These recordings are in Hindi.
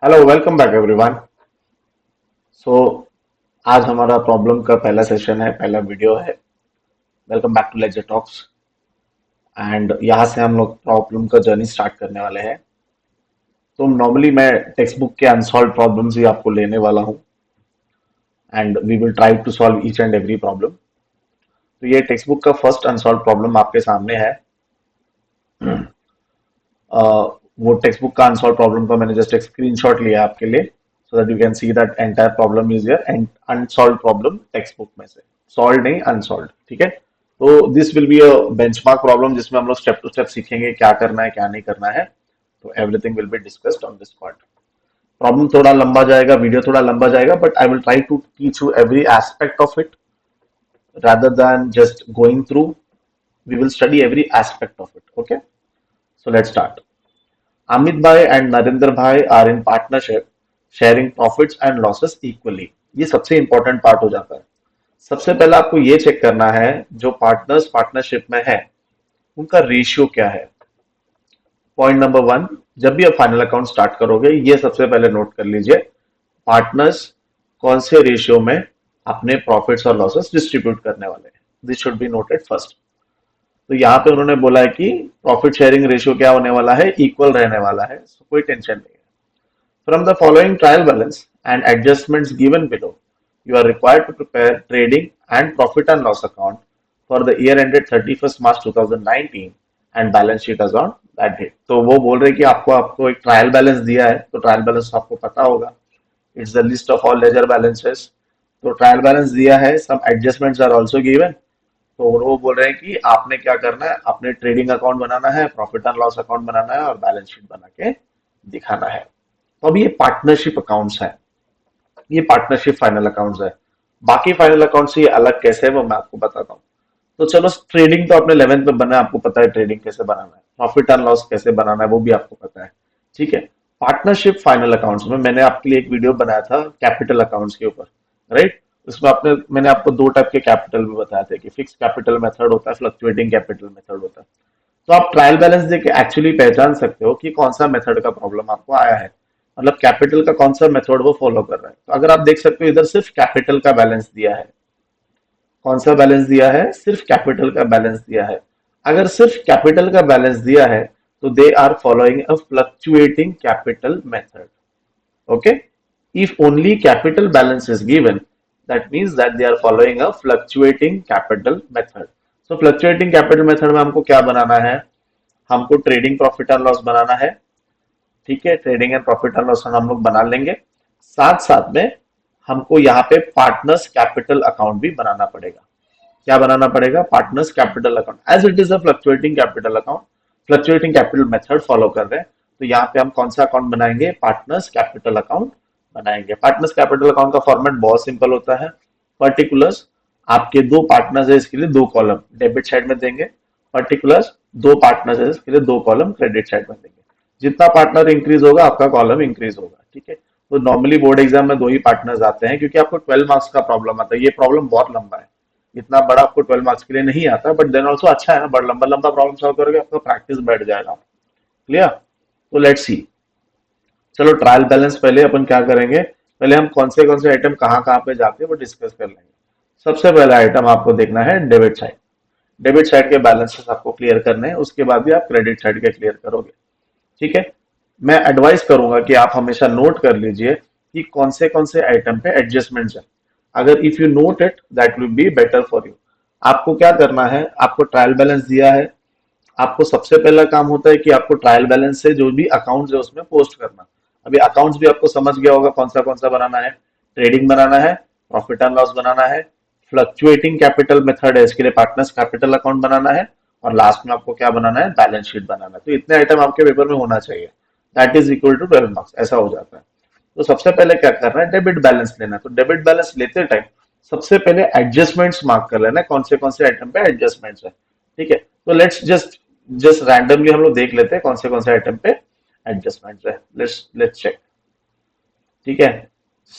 Hello welcome back everyone. So आज हमारा प्रॉब्लम का पहला सेशन है, पहला वीडियो है। Welcome back to lecture talks. And यहाँ से हम लोग प्रॉब्लम का जर्नी स्टार्ट करने वाले हैं। तो नॉर्मली मैं टेक्स्ट बुक के अनसॉल्व प्रॉब्लम्स ही आपको लेने वाला हूँ and we will try to solve each and every problem. तो ये टेक्स्ट बुक का फर्स्ट अनसॉल्व प्रॉब्लम आपके सामने है। वो टेक्स्ट बुक का अनसॉल्व प्रॉब्लम का मैंने जस्ट एक स्क्रीनशॉट लिया है आपके लिए, so that you can see that entire problem is your unsolved problem textbook में से। सॉल्व नहीं, अनसॉल्व। ठीक है। तो this will be a benchmark problem जिसमें हम लोग स्टेप टू स्टेप सीखेंगे क्या करना है क्या नहीं करना है। तो everything will be discussed on this part. Problem थोड़ा लंबा जाएगा, वीडियो थोड़ा लंबा जाएगा, but I will try to teach you every aspect of it rather than just going through. We will study every aspect of it. Okay, so let's start. Amit Bhai and Narendra Bhai are in partnership, sharing profits and losses equally. ये सबसे इंपॉर्टेंट पार्ट हो जाता है। सबसे पहले आपको ये चेक करना है जो पार्टनर्स पार्टनरशिप में है उनका रेशियो क्या है। पॉइंट नंबर वन, जब भी आप फाइनल अकाउंट स्टार्ट करोगे ये सबसे पहले नोट कर लीजिए, पार्टनर्स कौन से रेशियो में अपने प्रॉफिट्स और लॉसेस डिस्ट्रीब्यूट करने वाले हैं। This should be noted first. तो यहाँ पे उन्होंने बोला है कि प्रॉफिट शेयरिंग रेशियो क्या होने वाला है, इक्वल रहने वाला है। so कोई टेंशन नहीं है। From the following trial balance and adjustments given below, you are required to prepare trading and profit and loss account for the year ended 31st March 2019 and balance sheet as on that date। तो वो बोल रहे कि आपको आपको एक ट्रायल बैलेंस दिया है, तो ट्रायल बैलेंस आपको पता होगा, it's the list of all ledger balances. तो ट्रायल बैलेंस दिया है, some adjustments are also given. तो वो बोल रहे हैं कि आपने क्या करना है, अपने ट्रेडिंग अकाउंट बनाना है, प्रॉफिट एंड लॉस अकाउंट बनाना है और बैलेंस शीट बना के दिखाना है। तो अब ये पार्टनरशिप अकाउंट्स है, ये पार्टनरशिप फाइनल अकाउंट्स है। बाकी फाइनल अकाउंट से ये अलग कैसे है वो मैं आपको बताता हूँ। तो चलो, ट्रेडिंग तो आपने 11th में बना है, आपको पता है ट्रेडिंग कैसे बनाना है, प्रॉफिट एंड लॉस कैसे बनाना है वो भी आपको पता है। ठीक है। पार्टनरशिप फाइनल अकाउंट्स में मैंने आपके लिए एक वीडियो बनाया था कैपिटल अकाउंट्स के ऊपर, राइट। उसमें मैंने आपको दो टाइप के कैपिटल भी बताए थे कि फिक्स कैपिटल मेथड होता है, फ्लक्चुएटिंग कैपिटल मेथड होता है। तो आप ट्रायल बैलेंस देके एक्चुअली पहचान सकते हो कि कौन सा मेथड का प्रॉब्लम आपको आया है, मतलब कैपिटल का कौन सा मेथड वो फॉलो कर रहा है। तो अगर आप देख सकते हो इधर सिर्फ कैपिटल का बैलेंस दिया है, कौन सा बैलेंस दिया है, सिर्फ कैपिटल का बैलेंस दिया है। अगर सिर्फ कैपिटल का बैलेंस दिया है तो they are following a fluctuating capital method. Okay, if only capital balance is given, that means that they are following a fluctuating capital method। So fluctuating capital method में हमको क्या बनाना है, हमको ट्रेडिंग प्रॉफिट एंड लॉस बनाना है। ठीक है, trading and profit and loss हम लोग बना लेंगे। साथ साथ में हमको यहाँ पे पार्टनर्स कैपिटल अकाउंट भी बनाना पड़ेगा। क्या बनाना पड़ेगा, partners capital account, as it is a fluctuating capital account, fluctuating capital method follow कर रहे हैं। तो यहाँ पे हम कौन सा अकाउंट बनाएंगे, पार्टनर्स कैपिटल अकाउंट बनाएंगे। पार्टनर्स कैपिटल अकाउंट का फॉर्मेट बहुत सिंपल होता है। पर्टिकुलर्स, आपके दो पार्टनर्स है इसके लिए दो कॉलम डेबिट साइड में देंगे, पर्टिकुलर्स दो पार्टनर्स है इसके लिए दो कॉलम क्रेडिट साइड में देंगे। जितना पार्टनर इंक्रीज होगा आपका कॉलम इंक्रीज होगा। ठीक है। तो नॉर्मली बोर्ड एग्जाम में दो ही पार्टनर्स आते हैं क्योंकि आपको 12 मार्क्स का प्रॉब्लम आता है। ये प्रॉब्लम बहुत लंबा है, इतना बड़ा आपको 12 मार्क्स के लिए नहीं आता, बट देन ऑल्सो अच्छा है ना, बड़ा लंबा लंबा प्रॉब्लम सॉल्व करोगे आपका प्रैक्टिस बैठ जाएगा। क्लियर। तो लेट्स सी। चलो ट्रायल बैलेंस पहले अपन क्या करेंगे, पहले हम कौन से आइटम कहाँ पे जाते हैं वो डिस्कस कर लेंगे। सबसे पहला आइटम आपको देखना है डेबिट साइड। डेबिट साइड के बैलेंसेस आपको क्लियर करने हैं, उसके बाद भी आप क्रेडिट साइड के क्लियर करोगे। ठीक है। मैं एडवाइस करूंगा कि आप हमेशा नोट कर लीजिए कि कौन से आइटम पे एडजस्टमेंट्स है। अगर if you note it that will be better for you. आपको क्या करना है, आपको ट्रायल बैलेंस दिया है, आपको सबसे पहला काम होता है कि आपको ट्रायल बैलेंस से जो भी अकाउंट्स है उसमें पोस्ट करना। अभी अकाउंट्स भी आपको समझ गया होगा कौन सा बनाना है, ट्रेडिंग बनाना है, प्रॉफिट एंड लॉस बनाना है, फ्लक्चुएटिंग कैपिटल मेथड है इसके लिए पार्टनर्स कैपिटल अकाउंट बनाना है, और लास्ट में आपको क्या बनाना है, बैलेंस शीट बनाना है। तो इतने आइटम आपके पेपर में होना चाहिए, that is equal to 12 marks, ऐसा हो जाता है। तो सबसे पहले क्या करना है, डेबिट बैलेंस लेना है। तो डेबिट बैलेंस लेते टाइम सबसे पहले एडजस्टमेंट्स मार्क कर लेना है, कौन से आइटम पे एडजस्टमेंट्स है। ठीक है। तो लेट्स जस्ट जस्ट रैंडमली हम लोग देख लेते हैं कौन से आइटम पे एडजस्टमेंट्स है। Let's let's check. ठीक है।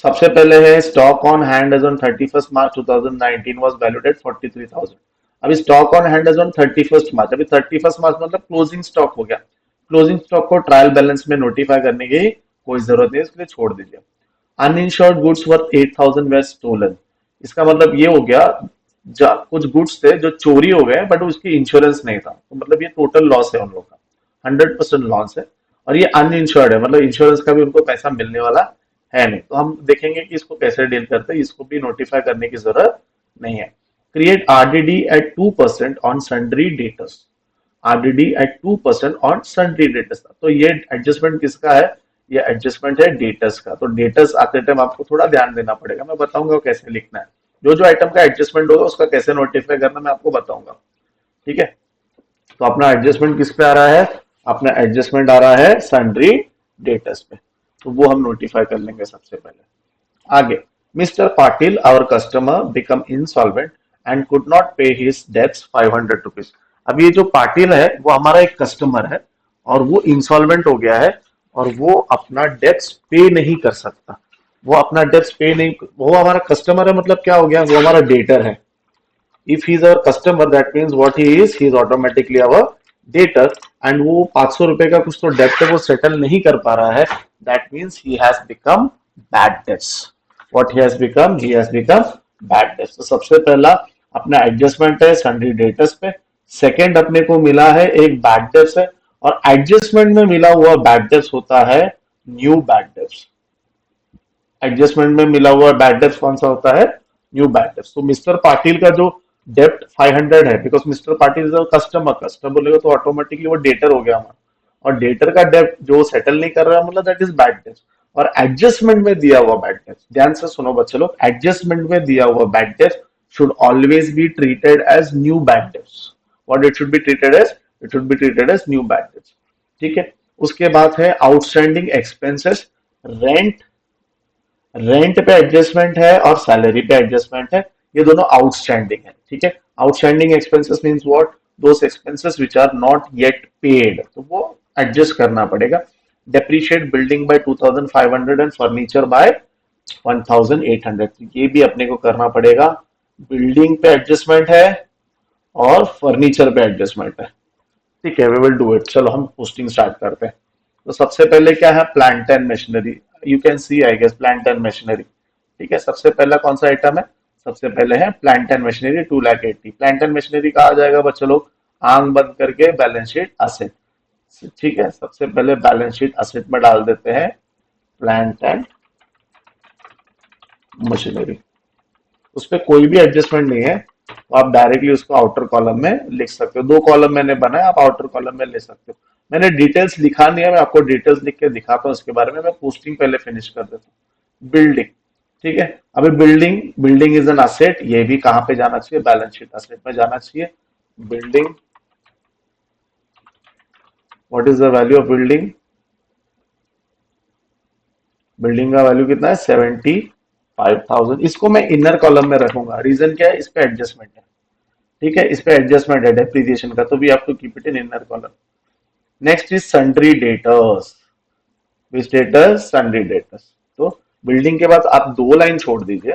सबसे पहले है stock on hand as on 31st March 2019 was valued at 43,000। अभी stock on hand as on 31st March, अभी 31st मार्च मतलब क्लोजिंग स्टॉक हो गया। क्लोजिंग स्टॉक को ट्रायल बैलेंस में नोटिफाई करने की कोई जरूरत नहीं है, इसके लिए छोड़ दीजिए। Uninsured goods worth 8,000 were stolen, इसका मतलब ये हो गया कुछ गुड्स थे जो चोरी हो गए बट उसकी इंश्योरेंस नहीं था, तो मतलब ये टोटल लॉस है उन लोगों का, 100% लॉस है। और ये अनइंश्योर्ड है, मतलब इंश्योरेंस का भी उनको पैसा मिलने वाला है नहीं। तो हम देखेंगे कि इसको कैसे डील करते हैं, इसको भी नोटिफाई करने की जरूरत नहीं है। Create RDD at 2% on sundry debtors, RDD at 2% on sundry debtors. तो ये एडजस्टमेंट किसका है, ये एडजस्टमेंट है डेटर्स का। तो डेटर्स आते टाइम आपको थोड़ा ध्यान देना पड़ेगा, मैं बताऊंगा वो कैसे लिखना है। जो जो आइटम का एडजस्टमेंट होगा उसका कैसे नोटिफाई करना मैं आपको बताऊंगा, ठीक है। तो अपना एडजस्टमेंट किस पे आ रहा है, अपना एडजस्टमेंट आ रहा है सन्ड्री डेटर्स पे, तो वो हम नोटिफाई कर लेंगे सबसे पहले। आगे, mister Patil our customer become insolvent and could not pay his debts 500 rupees. अब ये जो पाटिल है वो हमारा एक कस्टमर है और वो इंसॉल्वेंट हो गया है और वो अपना डेब्ट्स पे नहीं कर सकता। वो अपना डेब्ट्स पे नहीं, वो हमारा कस्टमर है मतलब क्या हो गया, वो हमारा डेटर है। If he is our customer that means what he is automatically our debtor. And वो 500 रुपए का कुछ तो डेब्ट है वो सेटल नहीं कर पा रहा है, that means he has become bad debts. What he has become, he has become bad debts. तो सबसे पहला अपना एडजस्टमेंट है सन्ड्री डेटर्स पे, सेकेंड अपने को मिला है एक बैड डेट्स है, और एडजस्टमेंट में मिला हुआ बैड डेट्स होता है न्यू बैड डेट्स। एडजस्टमेंट में मिला हुआ बैड डेट्स कौन सा होता है, न्यू बैड डेट्स। तो मिस्टर पाटिल का जो डेप्ट 500 है, because mister Patil is customer, customer बोलेगा तो ऑटोमेटिकली वो डेटर हो गया हमारा, और डेटर का डेप्ट जो सेटल नहीं कर रहा है मतलब दैट इज बैड डेट्स। और एडजस्टमेंट में दिया हुआ बैड डेट्स, ध्यान से सुनो बच्चे लोग, एडजस्टमेंट में दिया हुआ bad debts should always be treated as new bad debts. What it should be treated as? It should be treated as new bad debts. ठीक है। उसके बाद है आउटस्टैंडिंग एक्सपेंसेस, रेंट, रेंट पे एडजस्टमेंट है और सैलरी पे एडजस्टमेंट है, ये दोनों आउटस्टैंडिंग है, ठीक है। Outstanding expenses means what, those expenses which are not yet paid, तो वो एडजस्ट करना पड़ेगा। Depreciate building by 2,500 and furniture by 1,800, ये भी अपने को करना पड़ेगा। बिल्डिंग पे एडजस्टमेंट है और फर्नीचर पे एडजस्टमेंट है, ठीक है, वी विल डू इट। चलो हम पोस्टिंग स्टार्ट करते हैं। तो सबसे पहले क्या है, plant and machinery, you can see I guess plant and machinery, ठीक है। सबसे पहला कौन सा आइटम है, सबसे पहले है plant and machinery 2,80,000। Plant and machinery कहा जाएगा बच्चों लोग, आंख बंद करके बैलेंस शीट असेट, ठीक है। सबसे पहले बैलेंस शीट असेट में डाल देते हैं प्लांट एंड मशीनरी, उस पर कोई भी एडजस्टमेंट नहीं है, तो आप डायरेक्टली उसको आउटर कॉलम में लिख सकते हो। दो कॉलम मैंने बनाया, आप आउटर कॉलम में ले सकते हो। मैंने डिटेल्स लिखा नहीं है, मैं आपको डिटेल्स लिख के दिखाता हूँ इसके बारे में। मैं पोस्टिंग पहले फिनिश कर देता हूँ। बिल्डिंग, ठीक है। अभी building, building is an asset, ये भी कहाँ पे जाना चाहिए, बैलेंस शीट असेट में जाना चाहिए। Building, what is the value of building, building का वैल्यू कितना है 75,000। इसको मैं इनर कॉलम में रखूंगा, रीजन क्या है, इस पे एडजस्टमेंट है, ठीक है, इस पे एडजस्टमेंट है डेप्रिसिएशन का, तो भी आपको keep it in inner column. Next is sundry debtors, which debtors, sundry debtors. तो बिल्डिंग के बाद आप दो लाइन छोड़ दीजिए,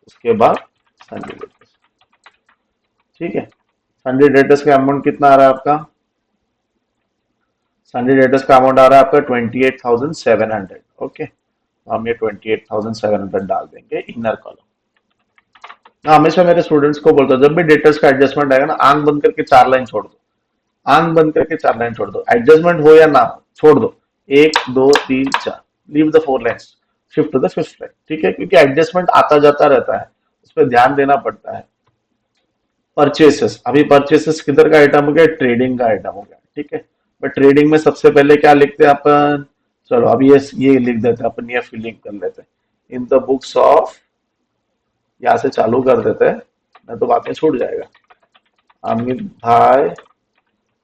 उसके बाद सन्ड्री डेटर्स, ठीक है। सन्ड्री डेटर्स का अमाउंट कितना आ रहा है आपका, सन्ड्री डेटर्स का अमाउंट आ रहा है आपका 28,700, ओके। तो हम ये 28,700 डाल देंगे इनर कॉलम। मैं हमेशा मेरे स्टूडेंट्स को बोलता हूँ जब भी डेटर्स का एडजस्टमेंट आएगा ना, आंख बंद करके चार लाइन छोड़ दो, आंख बंद करके चार लाइन छोड़ दो, एडजस्टमेंट हो या ना हो छोड़ दो, 1 2 3 4, leave the 4 lines, shift to the fifth line, ठीक है, क्योंकि एडजस्टमेंट आता जाता रहता है, उस पर ध्यान देना पड़ता है। परचेसेस, अभी परचेसेस किधर का आइटम हो गया, ट्रेडिंग का आइटम हो गया, ठीक है। बट ट्रेडिंग में सबसे पहले क्या लिखते हैं अपन, चलो अभी ये लिख देते हैं अपन, ये फिलिंग कर लेते हैं इन द बुक्स ऑफ, यहाँ से चालू कर देते हैं, नहीं तो बाद में छूट जाएगा। अमित भाई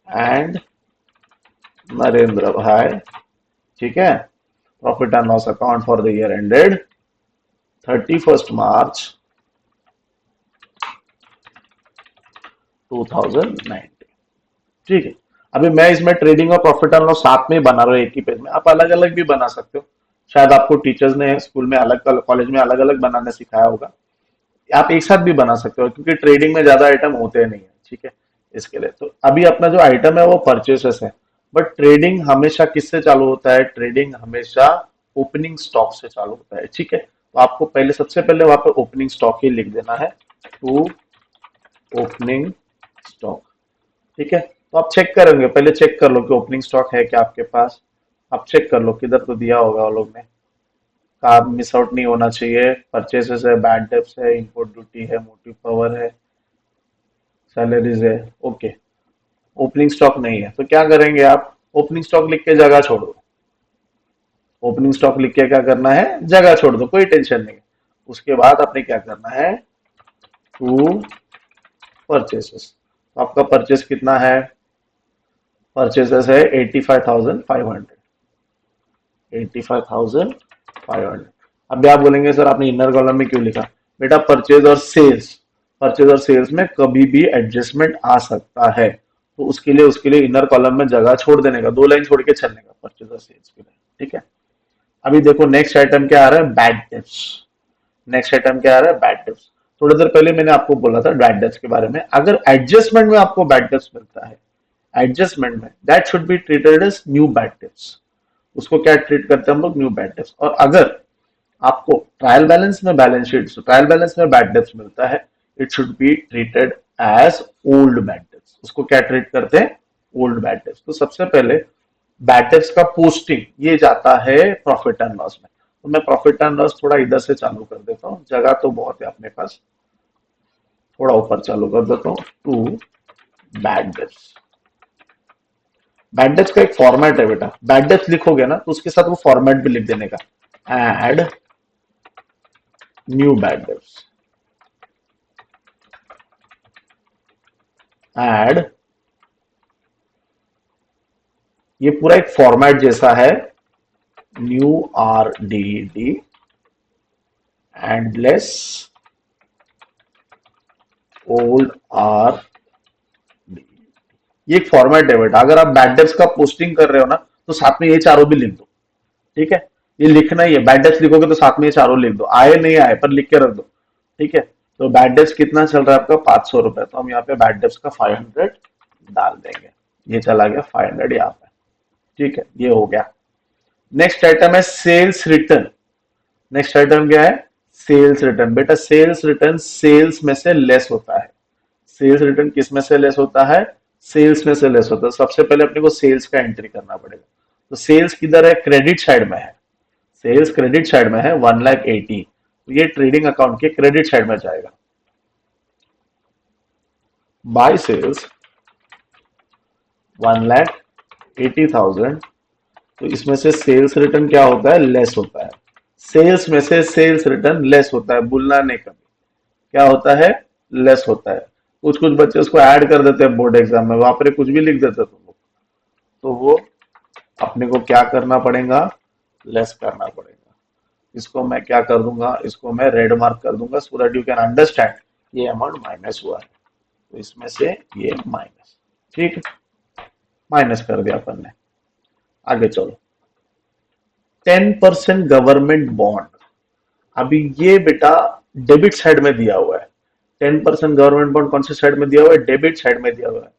एंड नरेंद्र भाई, ठीक है। Profit and loss account for the year ended 31 मार्च 2019, ठीक है। अभी मैं इसमें ट्रेडिंग और प्रॉफिट एंड लॉस साथ में बना रहा हूँ एक ही पेज में, आप अलग अलग भी बना सकते हो, शायद आपको टीचर्स ने स्कूल में अलग, कॉलेज में अलग अलग बनाने सिखाया होगा, आप एक साथ भी बना सकते हो क्योंकि ट्रेडिंग में ज्यादा आइटम होते नहीं है, ठीक है। इसके लिए तो अभी अपना जो आइटम है वो परचेसेस है, बट ट्रेडिंग हमेशा किससे चालू होता है, ट्रेडिंग हमेशा ओपनिंग स्टॉक से चालू होता है, ठीक है। तो आपको पहले सबसे पहले वहां पे ओपनिंग स्टॉक ही लिख देना है, टू ओपनिंग स्टॉक, ठीक है। तो आप चेक करेंगे, पहले चेक कर लो कि ओपनिंग स्टॉक है क्या आपके पास। आप चेक कर लो किधर तो दिया होगा वो लोग ने, काम मिस आउट नहीं होना चाहिए। परचेसेस है, बैड डेब्ट्स है, इंपोर्ट ड्यूटी है, मोटिव पावर है, सैलरीज है, ओके। ओपनिंग स्टॉक नहीं है तो क्या करेंगे आप, ओपनिंग स्टॉक लिख के जगह छोड़ो। ओपनिंग स्टॉक लिख के क्या करना है, जगह छोड़ दो, कोई टेंशन नहीं। उसके बाद आपने क्या करना है, टू परचेसेस। आपका परचेस कितना है, परचेसेस है 85,500, 85,500। अब आप बोलेंगे सर आपने इनर कॉलम में क्यों लिखा। बेटा परचेज और सेल्स, परचेज और सेल्स में कभी भी एडजस्टमेंट आ सकता है, तो उसके लिए इनर कॉलम में जगह छोड़ देने का, 2 लाइन छोड़ के चलने का परचेज और सेल्स के लिए, ठीक है। अभी देखो नेक्स्ट आइटम क्या आ रहा है, बैड डेब्ट्स। नेक्स्ट आइटम क्या आ रहा है, बैड डेब्ट्स। थोड़ी देर पहले मैंने आपको बोला था बैड डेब्ट्स के बारे में। अगर एडजस्टमेंट में आपको बैड डेब्ट्स मिलता है, एडजस्टमेंट में, that should be treated as new bad debts. उसको क्या ट्रीट करते हैं हम लोग, न्यू बैड डेब्ट्स। और अगर आपको ट्रायल बैलेंस में, बैलेंस शीट ट्रायल बैलेंस में बैड डेब्ट्स मिलता है, it should be treated as old bad debts. उसको क्या ट्रीट करते हैं, ओल्ड बैड डेब्ट्स। तो सबसे पहले बैड डेब्ट्स का पोस्टिंग ये जाता है प्रॉफिट एंड लॉस में। तो मैं प्रॉफिट एंड लॉस थोड़ा इधर से चालू कर देता हूँ, जगह तो बहुत है अपने पास, थोड़ा ऊपर चालू कर देता हूँ, to bad debts. Bad debts का एक फॉर्मेट है बेटा, बैड डेब्ट्स लिखोगे ना तो उसके साथ वो फॉर्मेट भी लिख देने का, add new bad debts, add, ये पूरा एक फॉर्मेट जैसा है, new R D D and less old R D. ये एक फॉर्मेट है बेटा। अगर आप बैड डेब्ट्स का पोस्टिंग कर रहे हो ना तो साथ में ये चारों भी लिख दो, ठीक है। ये लिखना ही है, बैड डेब्ट्स लिखोगे तो साथ में ये चारों लिख दो, आए नहीं आए पर लिख के रख दो, ठीक है। तो बैड डेब्ट्स कितना चल रहा है आपका, 500 रुपए। तो हम यहाँ पे बैड डेब्ट्स का 500 डाल देंगे, ये चला गया 500 यहाँ पे, ठीक है, ये हो गया। नेक्स्ट आइटम है सेल्स रिटर्न। नेक्स्ट आइटम क्या है, सेल्स रिटर्न। बेटा सेल्स रिटर्न सेल्स में से लेस होता है। सेल्स रिटर्न किस में से लेस होता है, सेल्स में से लेस होता है। सबसे पहले अपने को सेल्स का एंट्री करना पड़ेगा। तो सेल्स किधर है, क्रेडिट साइड में है। सेल्स क्रेडिट साइड में है 1,80,000, तो ये ट्रेडिंग अकाउंट के क्रेडिट साइड में जाएगा। बाय सेल्स 1,80,000, तो इसमें से सेल्स रिटर्न क्या होता है, लेस होता है। सेल्स में से सेल्स रिटर्न लेस होता है, भूलना नहीं कभी, क्या होता है, लेस होता है। कुछ कुछ बच्चे उसको ऐड कर देते हैं बोर्ड एग्जाम में, वहां पर कुछ भी लिख देते तुम लोग, तो वो अपने को क्या करना पड़ेगा, लेस करना पड़ेगा। इसको मैं क्या कर दूंगा, इसको मैं रेड मार्क कर दूंगा, सो दैट यू कैन अंडरस्टैंड ये अमाउंट माइनस हुआ है। तो इसमें से ये माइनस, ठीक है, माइनस कर दिया अपन ने। आगे चलो, 10% गवर्नमेंट बॉन्ड। अभी ये बेटा डेबिट साइड में दिया हुआ है। 10% गवर्नमेंट बॉन्ड कौन सी साइड में दिया हुआ है, डेबिट साइड में दिया हुआ है।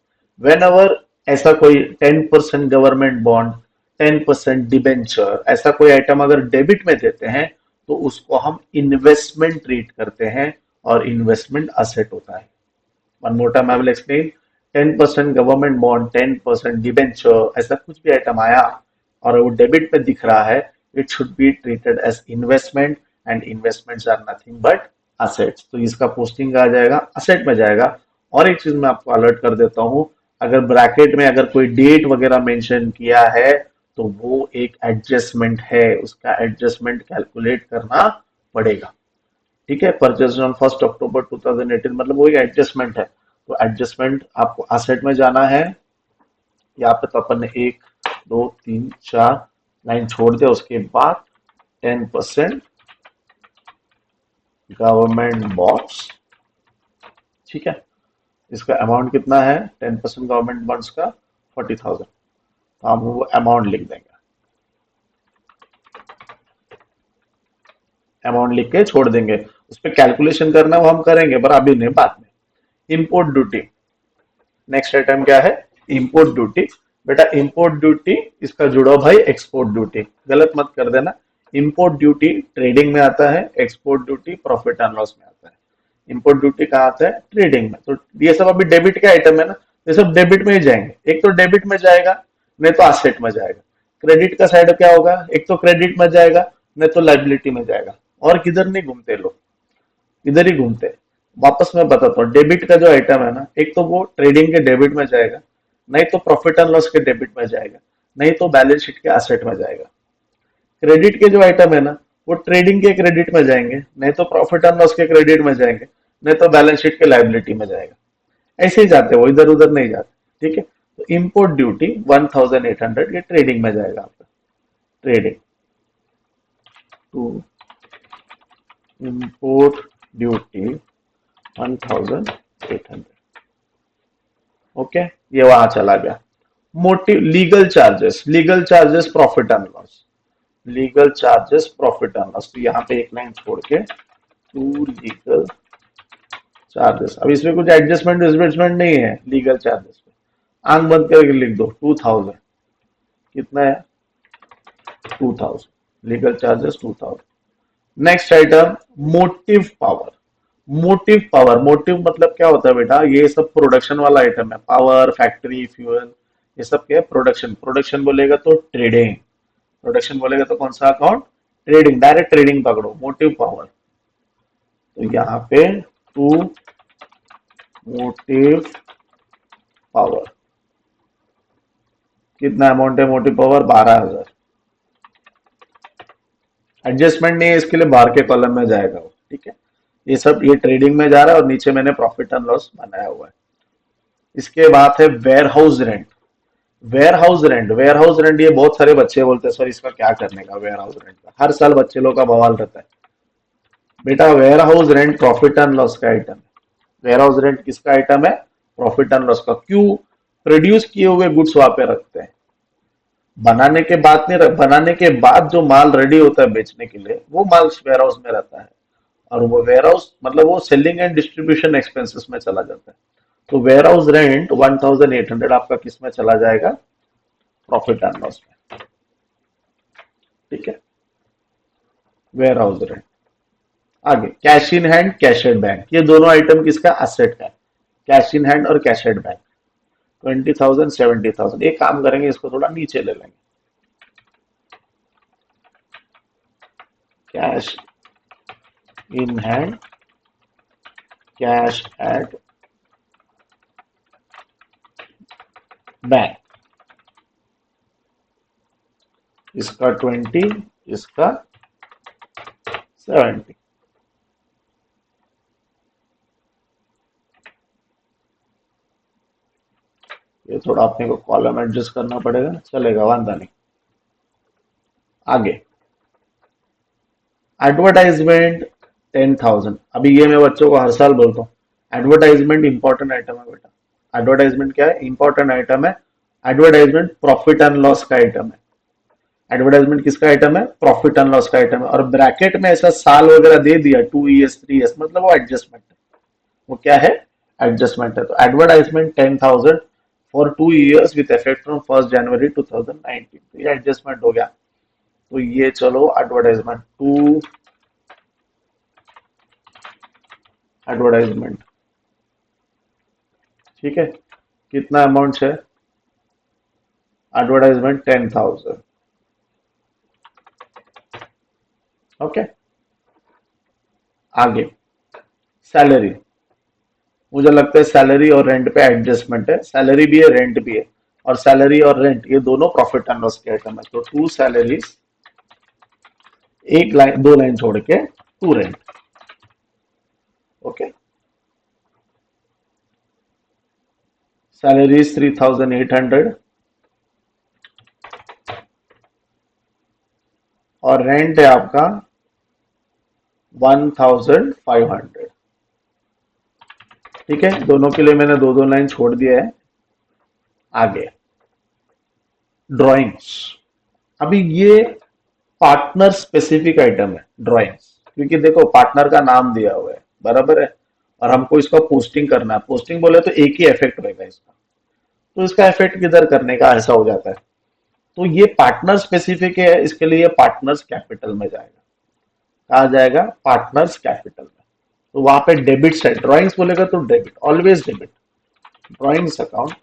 वेन एवर ऐसा कोई 10% गवर्नमेंट बॉन्ड, 10% डिबेंचर, ऐसा कोई आइटम अगर डेबिट में देते हैं तो उसको हम इन्वेस्टमेंट ट्रीट करते हैं, और इन्वेस्टमेंट असेट होता है। One more time I will explain. 10% government bond, 10% debenture, ऐसा कुछ भी आइटम आया और वो डेबिट में दिख रहा है, it should be treated as investment, and investments are nothing but assets. तो इसका पोस्टिंग आ जाएगा, असेट में जाएगा। और एक चीज मैं आपको अलर्ट कर देता हूं, अगर ब्रैकेट में अगर कोई डेट वगैरह मेंशन किया है तो वो एक एडजस्टमेंट है, उसका एडजस्टमेंट कैलकुलेट करना पड़ेगा, ठीक है। परचेज ऑन 1 अक्टूबर 2018, मतलब वो एक एडजस्टमेंट है। तो एडजस्टमेंट आपको असेट में जाना है। यहाँ पे तो अपन ने 1 2 3 4 लाइन छोड़ दिया। उसके बाद 10% गवर्नमेंट बॉन्ड्स, ठीक है। इसका अमाउंट कितना है, 10% गवर्नमेंट बॉन्ड्स का 40,000। तो हम वो अमाउंट लिख देंगे, अमाउंट लिख के छोड़ देंगे। उस पर कैलकुलेशन करना वो हम करेंगे, पर अभी नहीं, बाद में। इंपोर्ट ड्यूटी, नेक्स्ट आइटम क्या है, इंपोर्ट ड्यूटी। बेटा इंपोर्ट ड्यूटी इसका जुड़ो भाई एक्सपोर्ट ड्यूटी, गलत मत कर देना। इंपोर्ट ड्यूटी ट्रेडिंग में आता है, export duty profit and loss में आता है। इंपोर्ट ड्यूटी कहाँ आता है? ट्रेडिंग में। तो ये सब अभी डेबिट के आइटम है ना, ये सब डेबिट में ही जाएंगे। एक तो डेबिट में जाएगा, नहीं तो एसेट में जाएगा। क्रेडिट का साइड क्या होगा? एक तो क्रेडिट में जाएगा, नहीं तो लाइबिलिटी में जाएगा। और किधर नहीं घूमते लोग, इधर ही घूमते। वापस मैं बताता हूँ, डेबिट का जो आइटम है ना, एक तो वो ट्रेडिंग के डेबिट में जाएगा, नहीं तो प्रॉफिट एंड लॉस के डेबिट में जाएगा, नहीं तो बैलेंस शीट के एसेट में जाएगा। क्रेडिट के जो आइटम है ना, वो ट्रेडिंग के क्रेडिट में जाएंगे, नहीं तो प्रॉफिट एंड लॉस के क्रेडिट में जाएंगे, नहीं तो बैलेंस शीट के लाइबिलिटी में जाएगा। ऐसे ही जाते हैं, वो इधर उधर नहीं जाते। ठीक है, तो इंपोर्ट ड्यूटी 1800 ये ट्रेडिंग में जाएगा आपका। Trading to import duty 1800। Okay, ये वहां चला गया। Motive legal charges, legal charges profit and loss, legal charges profit and loss. तो यहाँ पे एक लाइन छोड़ के टू लीगल चार्जेस। अब इसमें कुछ एडजस्टमेंट एडजस्टमेंट नहीं है लीगल चार्जेस पे, आंख बंद करके लिख दो 2000। कितना है? 2000 legal charges 2000। Next item motive power. Motive power, motive मतलब क्या होता है बेटा? ये सब प्रोडक्शन वाला आइटम है। पावर, फैक्ट्री, फ्यूल, ये सब क्या है? प्रोडक्शन। प्रोडक्शन बोलेगा तो ट्रेडिंग, प्रोडक्शन बोलेगा तो कौन सा अकाउंट? ट्रेडिंग। डायरेक्ट ट्रेडिंग पकड़ो, मोटिव पावर। तो यहाँ पे टू मोटिव पावर कितना अमाउंट है? Motive power 12,000। एडजस्टमेंट नहीं है, इसके लिए बाहर के कॉलम में जाएगा वो। ठीक है, ये सब ये ट्रेडिंग में जा रहा है और नीचे मैंने प्रॉफिट एंड लॉस बनाया हुआ है। इसके बाद है warehouse rent. Warehouse rent, warehouse rent ये बहुत सारे बच्चे बोलते हैं सर इसका क्या करने का? वेयर हाउस रेंट का हर साल बच्चे लोग का बवाल रहता है। बेटा warehouse rent profit and loss का आइटम है। वेयर हाउस रेंट किसका आइटम है? प्रॉफिट एंड लॉस का। क्यों? प्रोड्यूस किए हुए गुड्स वहां पे रखते हैं, बनाने के बाद नहीं बनाने के बाद जो माल रेडी होता है बेचने के लिए, वो माल वेयर हाउस में रहता है। और वो वेयर हाउस मतलब वो सेलिंग एंड डिस्ट्रीब्यूशन एक्सपेंसेस में चला जाता है। तो वेयर हाउस रेंट 1800 आपका किस में चला जाएगा? प्रॉफिट एंड लॉस में। ठीक है, वेयर हाउस रेंट। आगे cash in hand, cash at bank, ये दोनों आइटम किसका? एसेट का। कैश इन हैंड और कैश एट बैंक 20,000 70,000। एक काम करेंगे, इसको थोड़ा नीचे ले लेंगे। Cash in hand, cash at bank, इसका 20, इसका 70। ये थोड़ा अपने को कॉलम एडजस्ट करना पड़ेगा, चलेगा, वांधा नहीं। आगे एडवर्टाइजमेंट 10,000। अभी ये मैं बच्चों को हर साल बोलता हूँ, एडवर्टाइजमेंट इंपॉर्टेंट आइटम है बेटा। एडवर्टाइजमेंट क्या है? इंपॉर्टेंट आइटम है। एडवर्टाइजमेंट प्रॉफिट एंड लॉस का आइटम है। एडवर्टाइजमेंट किसका आइटम है? प्रॉफिट एंड लॉस का आइटम है। और ब्रैकेट में ऐसा साल वगैरह दे दिया 2 years 3 years, मतलब वो एडजस्टमेंट है। वो क्या है? एडजस्टमेंट है। तो advertisement 10,000 for 2 years with effect from 1 January 2019। तो ये एडजस्टमेंट हो गया। तो ये चलो एडवर्टाइजमेंट टू एडवर्टाइजमेंट। ठीक है, कितना अमाउंट है? एडवर्टाइजमेंट 10,000। ओके, आगे सैलरी। मुझे लगता है सैलरी और रेंट पे एडजस्टमेंट है। सैलरी भी है, रेंट भी है। और सैलरी और रेंट ये दोनों प्रॉफिट एंड लॉस के आइटम है। तो टू सैलरीज, एक लाइन दो लाइन छोड़ के टू रेंट। ओके, सैलरीज 3,800 और रेंट है आपका 1,500। ठीक है, दोनों के लिए मैंने दो दो लाइन छोड़ दिया है। आगे ड्राइंग्स। अभी ये पार्टनर स्पेसिफिक आइटम है ड्राइंग्स, क्योंकि देखो पार्टनर का नाम दिया हुआ है, बराबर है, और हमको इसका पोस्टिंग करना है। पोस्टिंग बोले तो एक ही इफेक्ट होगा इसका, तो इसका इफेक्ट किधर करने का ऐसा हो जाता है। तो ये पार्टनर स्पेसिफिक है, इसके लिए पार्टनर्स कैपिटल में जाएगा। कहा जाएगा? पार्टनर्स कैपिटल में। तो वहां पे डेबिट साइड, ड्रॉइंग्स बोलेगा तो debit, always debit, drawings account.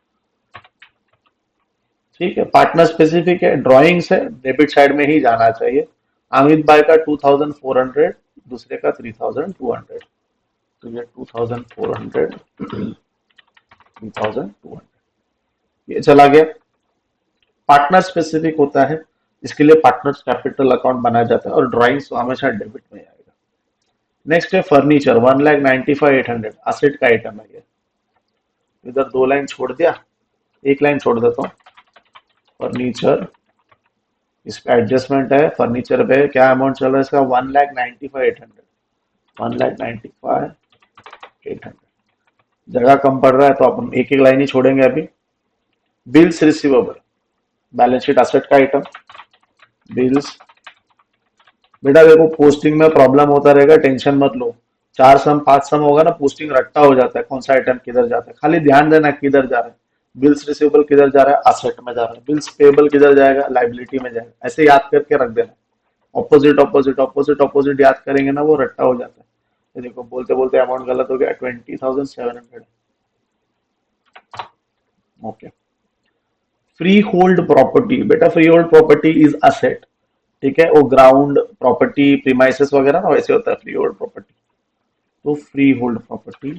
ठीक है, पार्टनर स्पेसिफिक है, ड्रॉइंग्स है, डेबिट साइड में ही जाना चाहिए। अमित भाई का 2400, दूसरे का 3200, तो ये 2400, 3200 ये चला गया। पार्टनर स्पेसिफिक होता है, इसके लिए पार्टनर्स कैपिटल अकाउंट बनाया जाता है और ड्राइंग्स हमेशा डेबिट में आएगा। नेक्स्ट है फर्नीचर, 1,95,800 असेट का आइटम है ये। इधर 2 लाइन छोड़ दिया, एक लाइन छोड़ देता हूँ। फर्नीचर, इसका एडजस्टमेंट है, फर्नीचर पे क्या अमाउंट चल रहा है इसका? 1,95,800, 1,95,800। जगह कम पड़ रहा है तो अपन एक एक लाइन ही छोड़ेंगे अभी। Bills receivable, balance sheet asset का आइटम। बिल्स, बेटा देखो पोस्टिंग में प्रॉब्लम होता रहेगा, टेंशन मत लो। 4 सम 5 सम होगा ना, पोस्टिंग रट्टा हो जाता है, कौन सा आइटम किधर जाता है, खाली ध्यान देना किधर जा रहा है। बिल्स रिसीवेबल किधर जा रहा है? असेट में जा रहा है। बिल्स पेबल किधर जाएगा? लाइबिलिटी में जाएगा। ऐसे याद करके रख देना। ऑपोजिट ऑपोजिट ऑपोजिट ऑपोजिट याद करेंगे ना, वो रट्टा हो जाता है। ये देखो बोलते बोलते अमाउंट गलत हो गया, 20,700। ओके। फ्री होल्ड प्रॉपर्टी, बेटा free hold property is asset. ठीक है, वो ग्राउंड प्रॉपर्टी प्रीमाइसेस वगैरह ना, वैसे होता है फ्री होल्ड प्रॉपर्टी। तो फ्री होल्ड प्रॉपर्टी,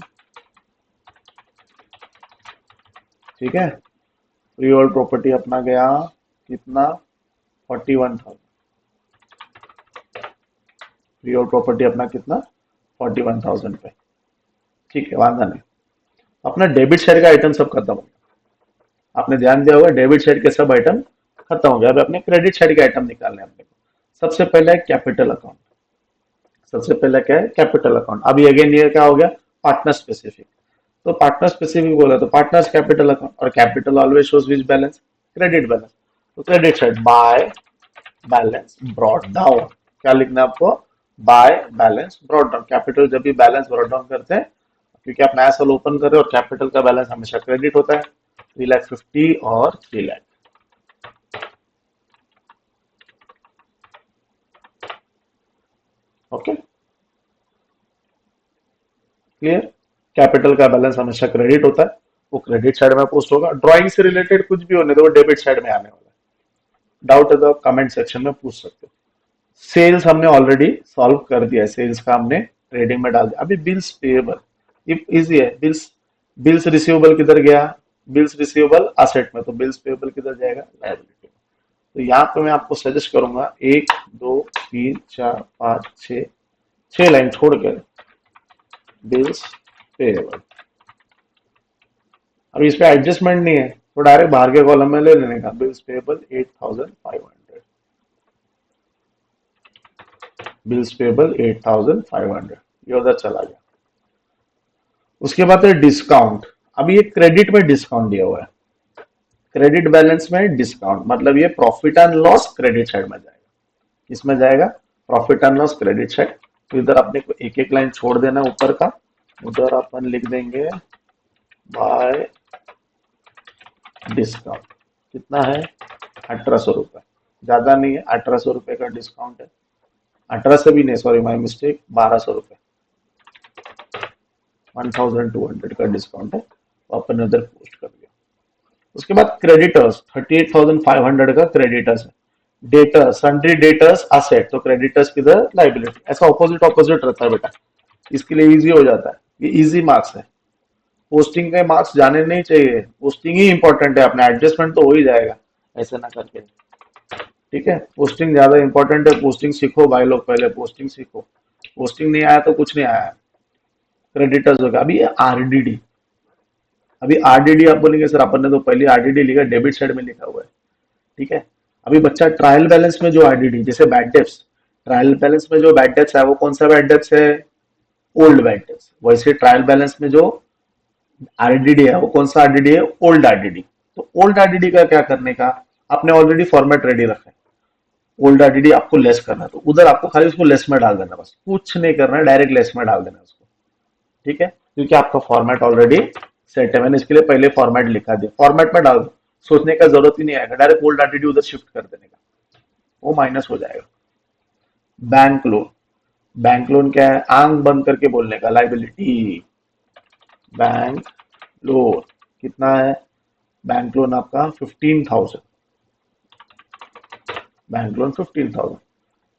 ठीक है, फ्री होल्ड प्रॉपर्टी अपना गया कितना? 41,000। फ्री होल्ड प्रॉपर्टी अपना कितना? 41,000 पे। ठीक है, वादा नहीं। अपना डेबिट साइड का आइटम सब खत्म हो गया। आपने ध्यान दिया होगा, डेबिट साइड के सब आइटम खत्म हो गया। अब अपने क्रेडिट साइड के आइटम निकालने हैं अपने को। सबसे पहले है कैपिटल अकाउंट। सबसे पहले क्या है? Capital account. अभी अगेन ये क्या हो गया? Partner specific. तो पार्टनर स्पेसिफिक बोला तो पार्टनर्स कैपिटल अकाउंट, और capital always shows which balance? Credit balance. तो credit side by balance brought down. क्या लिखना है आपको? By balance brought down. Capital जब भी बैलेंस ब्रॉट डाउन करते हैं, क्योंकि आप नया साल ओपन कर रहे हो और कैपिटल का बैलेंस हमेशा क्रेडिट होता है, 3,50,000 और 3,00,000। Okay, clear? कैपिटल का बैलेंस हमेशा क्रेडिट होता है, वो क्रेडिट साइड में पोस्ट होगा। ड्राइंग से रिलेटेड कुछ भी होने तो वो डेबिट साइड में आने वाला है। डाउट है तो आप कमेंट सेक्शन में पूछ सकते हो। सेल्स हमने ऑलरेडी सॉल्व कर दिया है, सेल्स का हमने ट्रेडिंग में डाल दिया। अभी बिल्स पेएबल इजी है। बिल्स, बिल्स रिसीवेबल किधर गया? बिल्स रिसीवेबल असेट में, तो बिल्स पेएबल किधर जाएगा? लायबिलिटी में। तो यहाँ पे मैं आपको सजेस्ट करूंगा 1 2 3 4 5 6, 6 लाइन छोड़ के बिल्स पेएबल। अभी इस पे एडजस्टमेंट नहीं है तो डायरेक्ट बाहर के कॉलम में ले लेने का। बिल्स पेएबल 8,500, बिल्स पेएबल 8,500, ये उधर चला गया। उसके बाद है डिस्काउंट। अभी ये क्रेडिट में डिस्काउंट दिया हुआ है, क्रेडिट बैलेंस में डिस्काउंट, मतलब ये profit and loss credit side में जाएगा। किसमें जाएगा? Profit and loss credit side. तो इधर अपने को एक एक लाइन छोड़ देना ऊपर का, उधर अपन लिख देंगे बाय डिस्काउंट। कितना है? 1,800 रुपए, ज्यादा नहीं है, 1,800 रुपए का डिस्काउंट है। 18 से भी नहीं, सॉरी माई मिस्टेक, 1,200 रुपए, 1,200 का डिस्काउंट है, तो अपन ने उधर पोस्ट कर दिया। उसके बाद क्रेडिटर्स, 38,500 का क्रेडिटर्स है। डेटर्स, सन्ड्री डेटर्स असेट, तो क्रेडिटर्स किधर? लाइबिलिटी। ऐसा ऑपोजिट ऑपोजिट रहता है बेटा, इसके लिए इजी हो जाता है। ये इजी मार्क्स है, पोस्टिंग के मार्क्स जाने नहीं चाहिए, पोस्टिंग ही इंपॉर्टेंट है, अपना एडजस्टमेंट तो हो ही जाएगा ऐसे ना करके। ठीक है, पोस्टिंग ज्यादा इंपॉर्टेंट है, पोस्टिंग सीखो भाई लोग, पहले पोस्टिंग सीखो। पोस्टिंग नहीं आया तो कुछ नहीं आया। क्रेडिटर्स होगा। अभी आरडीडी, अभी आरडीडी आप बोलेंगे सर अपन ने तो पहले आरडीडी लिखा, डेबिट साइड में लिखा हुआ है। ठीक है, अभी बच्चा ट्रायल बैलेंस में जो आरडीडी, जैसे बैड डेब्ट्स, ट्रायल बैलेंस में जो बैड डेब्ट्स है वो कौन सा बैड डेब्ट्स है? Old bad debts. वैसे ट्रायल बैलेंस में जो आरडीडी है वो कौन सा आरडीडी है? Old RDD. तो ओल्ड आरडीडी का क्या करने का? आपने ऑलरेडी फॉर्मेट रेडी रखा है, ओल्ड आरडीडी आपको लेस करना है, तो उधर आपको खाली उसको लेस में डाल देना, बस कुछ नहीं करना है, डायरेक्ट लेस में डाल देना उसको। ठीक है, क्योंकि आपका फॉर्मेट ऑलरेडी सेट है, मैंने इसके लिए पहले फॉर्मेट लिखा दिया, फॉर्मेट में डाल दो। सोचने का जरूरत ही नहीं आएगा, डायरेक्ट ओल्ड आरटीडी उधर शिफ्ट कर देने का, वो माइनस हो जाएगा। बैंक लोन, बैंक लोन क्या है, आंख बंद करके बोलने का, लाइबिलिटी। बैंक लोन कितना है, बैंक लोन आपका 15,000, बैंक लोन 15,000,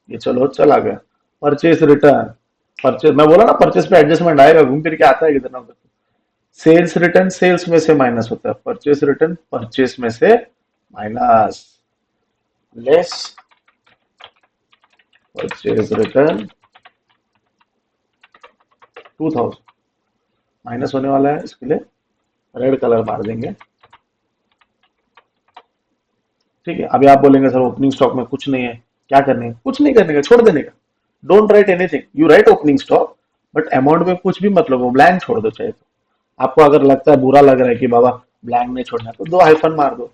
ये चलो चला गया। परचेस रिटर्न, परचेस मैं बोला ना, परचेस पे एडजस्टमेंट आएगा, घूम फिर के आता है कितना उधर। सेल्स रिटर्न सेल्स में से माइनस होता है, परचेस रिटर्न परचेस में से minus, less purchase return 2,000, minus होने वाला है, इसके लिए रेड कलर मार देंगे। ठीक है, अभी आप बोलेंगे सर ओपनिंग स्टॉक में कुछ नहीं है, क्या करने का, कुछ नहीं करने का, छोड़ देने का। Don't write anything, you right opening stock, but amount में कुछ भी मत लगो, ब्लैंक छोड़ दो चाहे तो। आपको अगर लगता है बुरा लग रहा है कि बाबा ब्लैंक नहीं छोड़ना, तो दो हाइफन मार दो,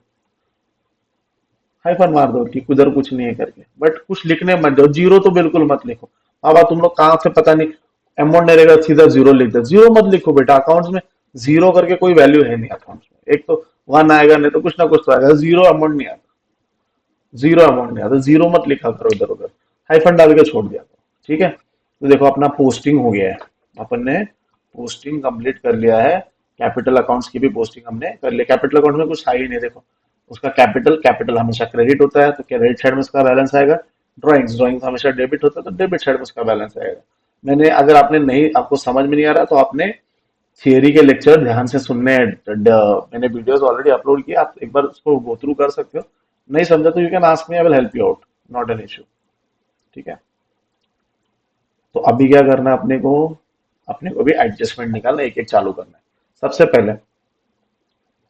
हाइफन मार दो कि उधर कुछ नहीं है करके, बट कुछ लिखने मत जाओ, जीरो तो बिल्कुल मत लिखो। बाबा तुम लोग कहाँ से पता नहीं अमाउंट नहीं रहेगा, सीधा जीरो लिख दो, जीरो मत लिखो बेटा, अकाउंट्स में जीरो करके कोई वैल्यू है नहीं अकाउंट्स में, एक तो वन आएगा, नहीं तो कुछ ना कुछ तो आएगा, जीरो अमाउंट नहीं आता, जीरो अमाउंट नहीं आता, जीरो मत लिखा करो इधर उधर, हाइफन डाल के छोड़ दिया करो। ठीक है, तो देखो अपना पोस्टिंग हो गया है, अपन ने पोस्टिंग कंप्लीट कर लिया है, कैपिटल अकाउंट्स की भी पोस्टिंग हमने कर लिया। कैपिटल अकाउंट में कुछ था ही नहीं, देखो उसका कैपिटल, कैपिटल हमेशा क्रेडिट होता है तो क्रेडिट साइड में उसका बैलेंस आएगा। ड्राइंग्स, ड्राइंग्स हमेशा डेबिट होता है तो डेबिट साइड में उसका बैलेंस आएगा। मैंने, अगर आपने नहीं, आपको समझ में नहीं आ रहा तो आपने थियरी के लेक्चर ध्यान से सुनने हैं, मैंने वीडियोस ऑलरेडी अपलोड किए, आप एक बार उसको गो थ्रू कर सकते हो। नहीं समझा तो you can ask me, I will help you out, not an issue. ठीक है, तो अभी क्या करना है अपने को, अपने को भी एडजस्टमेंट निकालना, एक एक चालू करना है। सबसे पहले,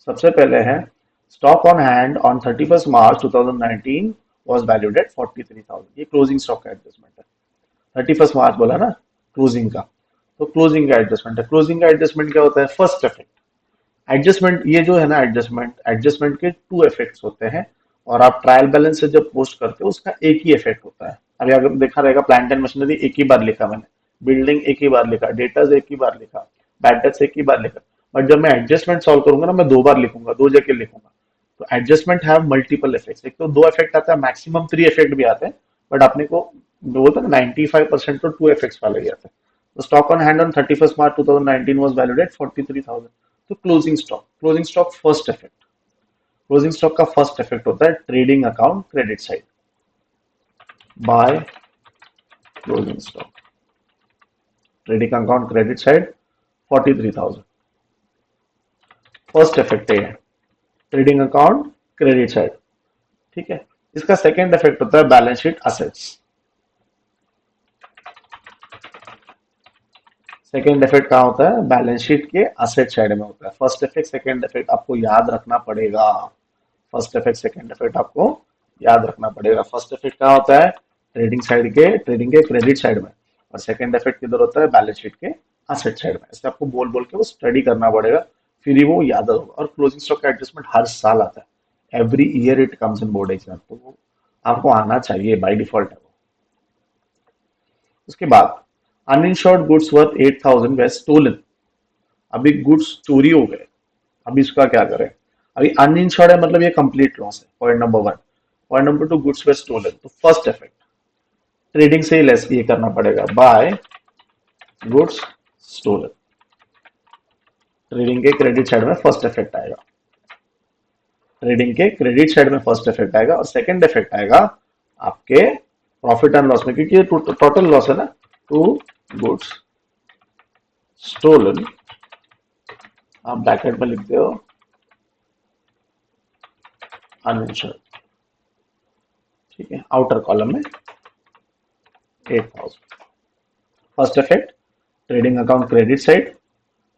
सबसे पहले है stock on hand on 31 March 2019 was valued at 43,000, ये क्लोजिंग स्टॉक का एडजस्टमेंट है। 31 मार्च बोला ना क्लोजिंग का, तो क्लोजिंग का एडजस्टमेंट है। क्लोजिंग का एडजस्टमेंट क्या होता है, फर्स्ट इफेक्ट। एडजस्टमेंट ये जो है ना, एडजस्टमेंट, एडजस्टमेंट के टू इफेक्ट्स होते हैं, और आप ट्रायल बैलेंस से जब पोस्ट करते हो उसका एक ही इफेक्ट होता है। अभी अगर देखा रहेगा, प्लांट एंड मशीनरी एक ही बार लिखा मैंने, बिल्डिंग एक ही बार लिखा, डेटाज एक ही बार लिखा, बैड डेट्स एक ही बार लिखा। बट जब मैं एडजस्टमेंट सॉल्व करूंगा ना, मैं दो बार लिखूंगा, दो जगह लिखूंगा। तो एडजस्टमेंट हैव मल्टीपल इफेक्ट्स, एक तो दो इफेक्ट आता है, मैक्सिमम थ्री इफेक्ट भी आते हैं, बट अपने को बोलते हैं 95% तो टू इफेक्ट्स वाले ही आते हैं। तो stock on hand on 31 March 2019 was valued at 43,000। तो closing stock, closing stock first effect, closing stock का फर्स्ट इफेक्ट होता है trading account credit side, by closing stock, trading account credit side 43,000, first effect है ट्रेडिंग अकाउंट क्रेडिट साइड। ठीक है, इसका सेकेंड इफेक्ट होता है balance sheet assets. Second effect कहाँ होता है, बैलेंस शीट के असेट साइड में होता है। फर्स्ट इफेक्ट सेकेंड इफेक्ट आपको याद रखना पड़ेगा, फर्स्ट इफेक्ट सेकेंड इफेक्ट आपको याद रखना पड़ेगा। फर्स्ट इफेक्ट कहाँ होता है, ट्रेडिंग साइड के, ट्रेडिंग के क्रेडिट साइड में, और सेकेंड इफेक्ट किधर होता है, बैलेंस शीट के असेट साइड में। इससे आपको बोल बोल के वो स्टडी करना पड़ेगा, फिर ही वो याद होगा। और क्लोजिंग स्टॉक का एडजस्टमेंट हर साल आता है, every year it comes in board exam, तो वो आपको आना चाहिए बाई डिफॉल्ट है वो। उसके बाद अनइंश्योर्ड गुड्स वर्थ 8,000 वे स्टोलन, अभी गुड्स चोरी हो गए, अभी इसका क्या करें। अभी अनइंश्योर्ड है मतलब ये कंप्लीट लॉस है, point number one. Point number two, goods were stolen, तो फर्स्ट इफेक्ट ट्रेडिंग से ही लेस ये करना पड़ेगा, बाय गुड्स स्टोलन, ट्रेडिंग के क्रेडिट साइड में फर्स्ट इफेक्ट आएगा, ट्रेडिंग के क्रेडिट साइड में फर्स्ट इफेक्ट आएगा। और सेकंड इफेक्ट आएगा आपके प्रॉफिट एंड लॉस में, क्योंकि ये टोटल लॉस है ना, टू गुड्स स्टोलन, आप ब्रैकेट में लिखते हो अनइंश्योर्ड, ठीक है, आउटर कॉलम में 8,000, first effect trading account credit side,